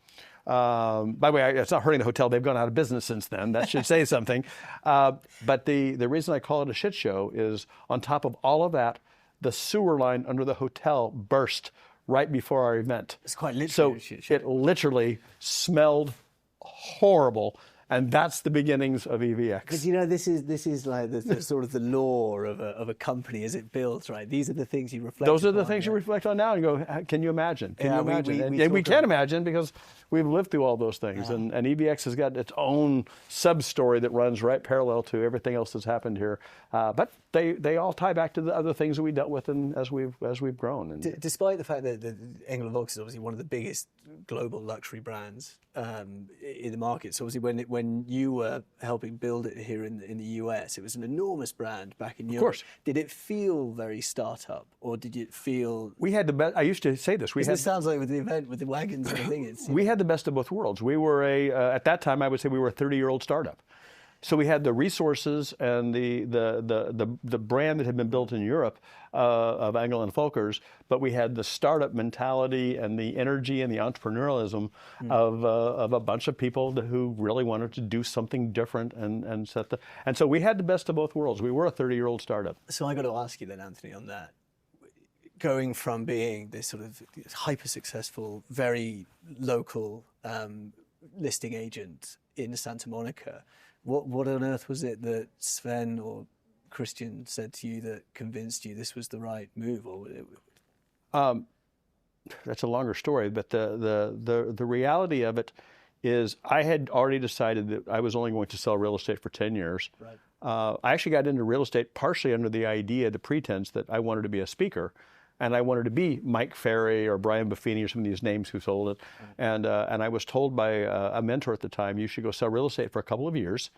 By the way, it's not hurting the hotel. They've gone out of business since then. That should say something. But the reason I call it a shit show is on top of all of that, the sewer line under the hotel burst right before our event. It's quite literally a shit show. It literally smelled horrible. And that's the beginnings of EVX. Because this is like the sort of the lore of a company as it builds, right? These are the things you reflect. Those are the upon, things you reflect on now and go, can you imagine? Can you imagine? We we can imagine because we've lived through all those things. And EVX has got its own sub-story that runs right parallel to everything else that's happened here. But they all tie back to the other things that we dealt with as we've grown. And despite the fact that Engel Völkers is obviously one of the biggest global luxury brands in the market. So obviously when you were helping build it here in the US, it was an enormous brand back in Europe. Of course. Did it feel very startup, or did it feel? We had the best. I used to say this. It sounds like with the event with the wagons and everything. We had the best of both worlds. We were at that time I would say we were a 30-year-old startup. So we had the resources and the brand that had been built in Europe of Engel Völkers, but we had the startup mentality and the energy and the entrepreneurialism of a bunch of people who really wanted to do something different and so we had the best of both worlds. We were a 30-year-old startup. So I got to ask you then, Anthony, on that. Going from being this sort of hyper successful, very local listing agent in Santa Monica. What on earth was it that Sven or Christian said to you that convinced you this was the right move? That's a longer story, but the reality of it is I had already decided that I was only going to sell real estate for 10 years. Right. I actually got into real estate partially under the pretense that I wanted to be a speaker. And I wanted to be Mike Ferry or Brian Buffini or some of these names who sold it. And I was told by a mentor at the time, you should go sell real estate for a couple of years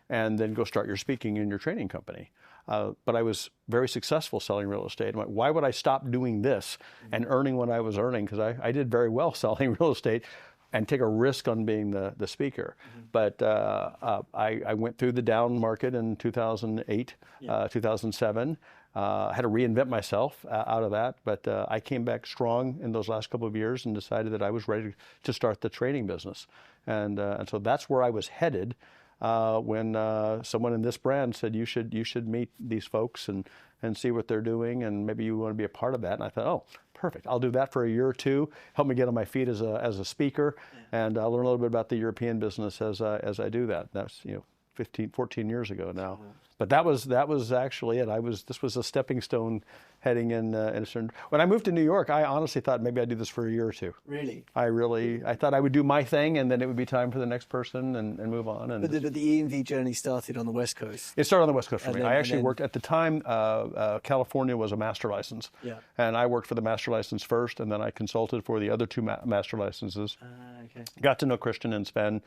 and then go start your speaking and your training company. But I was very successful selling real estate. I'm like, why would I stop doing this and earning what I was earning? Because I did very well selling real estate and take a risk on being the speaker. But I went through the down market in 2008, 2007. I had to reinvent myself out of that, but I came back strong in those last couple of years and decided that I was ready to start the training business. And so that's where I was headed when someone in this brand said, you should meet these folks and see what they're doing, and maybe you want to be a part of that. And I thought, oh, perfect. I'll do that for a year or two, help me get on my feet as a speaker, and I'll learn a little bit about the European business as I do that. That's 14 years ago now. But that was actually it. This was a stepping stone heading in a certain. When I moved to New York, I honestly thought maybe I'd do this for a year or two. Really? I thought I would do my thing, and then it would be time for the next person and move on. And but the EMV journey started on the West Coast. It started on the West Coast for me. I actually worked at the time. California was a master license, and I worked for the master license first, and then I consulted for the other two master licenses. Okay. Got to know Christian and Sven.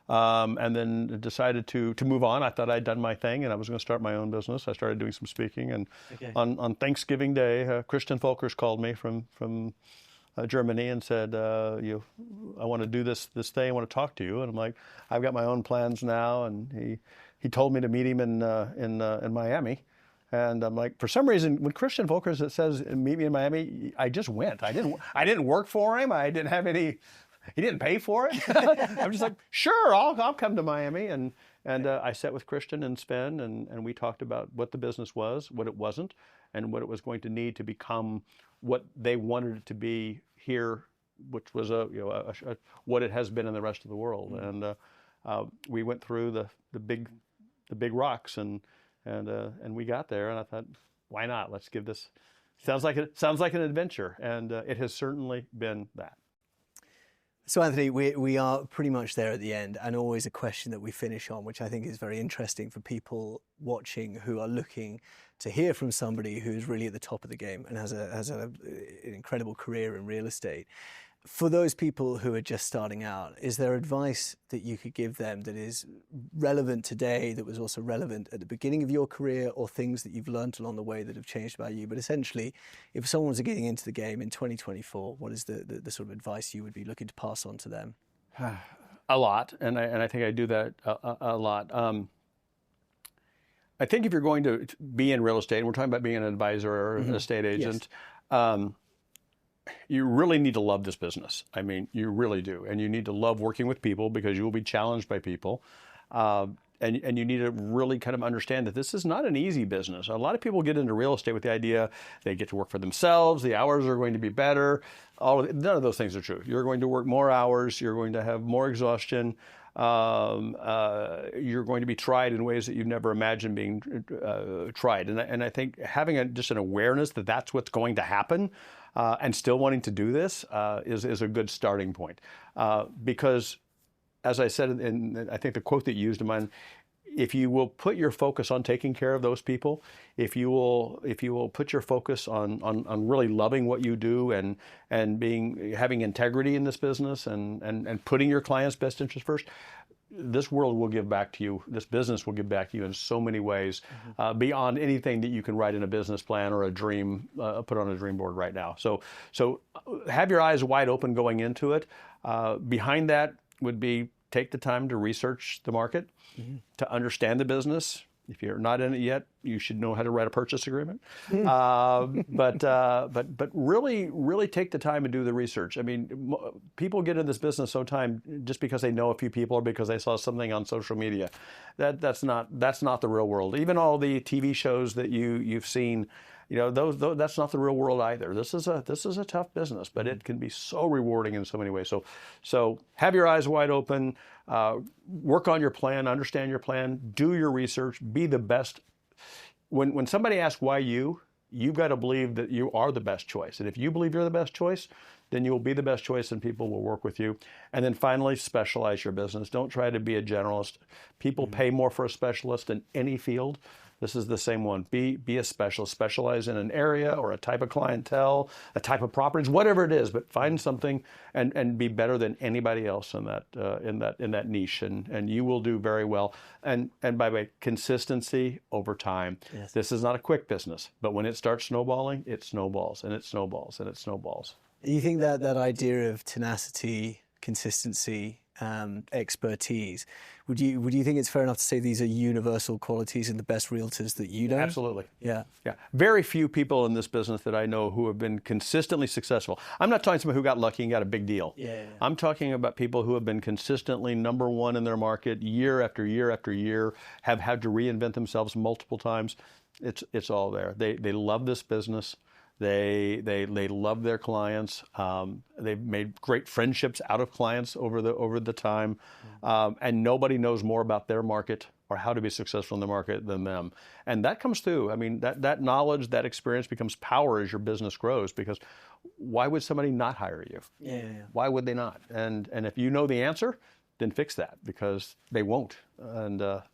And then decided to move on. I thought I'd done my thing and I was going to start my own business. I started doing some speaking, and on Thanksgiving Day, Christian Völkers called me from Germany and said, I want to do this thing. I want to talk to you. And I'm like, I've got my own plans now. And he told me to meet him in Miami. And I'm like, for some reason, when Christian Völkers says meet me in Miami, I just went. I didn't work for him. I didn't have any. He didn't pay for it. I'm just like, sure, I'll come to Miami. And I sat with Christian and Sven, and we talked about what the business was, what it wasn't, and what it was going to need to become what they wanted it to be here, which was what it has been in the rest of the world. And we went through the big rocks, and we got there. And I thought, why not? Let's give this. Sounds like an adventure, and it has certainly been that. So Anthony, we are pretty much there at the end, and always a question that we finish on, which I think is very interesting for people watching who are looking to hear from somebody who's really at the top of the game and has an incredible career in real estate. For those people who are just starting out, is there advice that you could give them that is relevant today, that was also relevant at the beginning of your career, or things that you've learned along the way that have changed about you? But essentially, if someone's getting into the game in 2024, what is the sort of advice you would be looking to pass on to them? A lot, and I think I do that a lot. I think if you're going to be in real estate, and we're talking about being an advisor or an estate agent, you really need to love this business. I mean, you really do. And you need to love working with people, because you will be challenged by people. And you need to really kind of understand that this is not an easy business. A lot of people get into real estate with the idea they get to work for themselves, the hours are going to be better. None of those things are true. You're going to work more hours, you're going to have more exhaustion, you're going to be tried in ways that you've never imagined being tried. And I think having just an awareness that that's what's going to happen, and still wanting to do this is a good starting point. Because, as I said, and I think the quote that you used in mine, if you will put your focus on taking care of those people, if you will put your focus on really loving what you do and having integrity in this business and putting your clients' best interest first, this world will give back to you. This business will give back to you in so many ways, beyond anything that you can write in a business plan or a dream, put on a dream board right now. So have your eyes wide open going into it. Behind that would be take the time to research the market, to understand the business. If you're not in it yet, you should know how to write a purchase agreement. But really take the time and do the research. I mean, people get in this business just because they know a few people or because they saw something on social media. That's not the real world. Even all the TV shows that you've seen, those that's not the real world either. This is a tough business, but it can be so rewarding in so many ways. So have your eyes wide open, work on your plan, understand your plan, do your research, be the best. When somebody asks why you've got to believe that you are the best choice. And if you believe you're the best choice, then you will be the best choice and people will work with you. And then finally, specialize your business. Don't try to be a generalist. People pay more for a specialist in any field. This is the same one. Be a specialist. Specialize in an area or a type of clientele, a type of properties, whatever it is. But find something and be better than anybody else in that niche, and you will do very well. And by the way, consistency over time. Yes. This is not a quick business, but when it starts snowballing, it snowballs and it snowballs and it snowballs. You think that idea of tenacity, consistency, expertise, would you think it's fair enough to say these are universal qualities in the best realtors that you know? Absolutely. Yeah. Very few people in this business that I know who have been consistently successful. I'm not talking somebody who got lucky and got a big deal. Yeah. I'm talking about people who have been consistently number one in their market year after year after year, have had to reinvent themselves multiple times. It's all there. They love this business. They love their clients. They've made great friendships out of clients over the time, and nobody knows more about their market or how to be successful in the market than them. And that comes through. I mean, that knowledge, that experience becomes power as your business grows. Because why would somebody not hire you? Yeah. Why would they not? And if you know the answer, then fix that, because they won't. So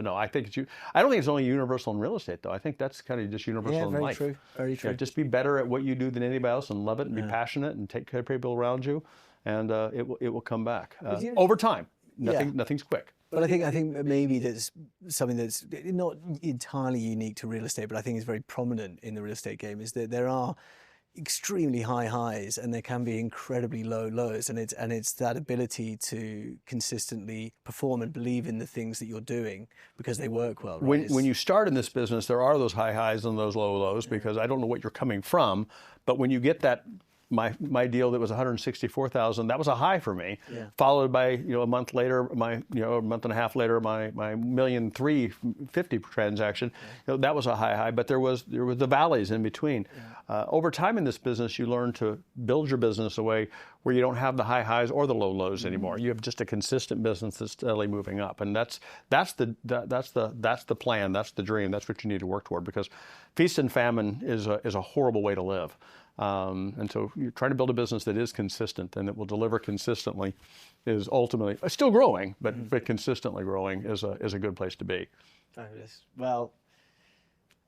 no, I think I don't think it's only universal in real estate, though. I think that's kind of just universal in life. Very true. Just be better at what you do than anybody else, and love it, and be passionate, and take care of people around you, and it will come back over time. Nothing's quick. But I think maybe there's something that's not entirely unique to real estate, but I think is very prominent in the real estate game, is that there are extremely high highs and there can be incredibly low lows, and it's that ability to consistently perform and believe in the things that you're doing because they work well. Right? When you start in this business, there are those high highs and those low lows, because I don't know what you're coming from, but when you get that. My deal that was $164,000, that was a high for me. Yeah. Followed by a month later, a month and a half later, my $1,350,000 transaction. That was a high, but there was the valleys in between. Yeah. Over time in this business, you learn to build your business a way where you don't have the high highs or the low lows anymore. You have just a consistent business that's steadily moving up, and that's the plan. That's the dream. That's what you need to work toward, because feast and famine is a horrible way to live. And so you're trying to build a business that is consistent and that will deliver consistently is ultimately still growing, but consistently growing is a good place to be. Fabulous. Well,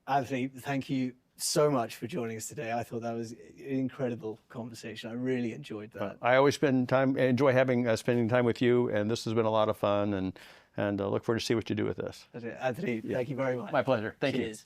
Anthony, thank you so much for joining us today. I thought that was an incredible conversation. I really enjoyed that. I always enjoy spending time with you, and this has been a lot of fun, and look forward to see what you do with this. That's it. Anthony, thank you very much. My pleasure. Thank you. Cheers.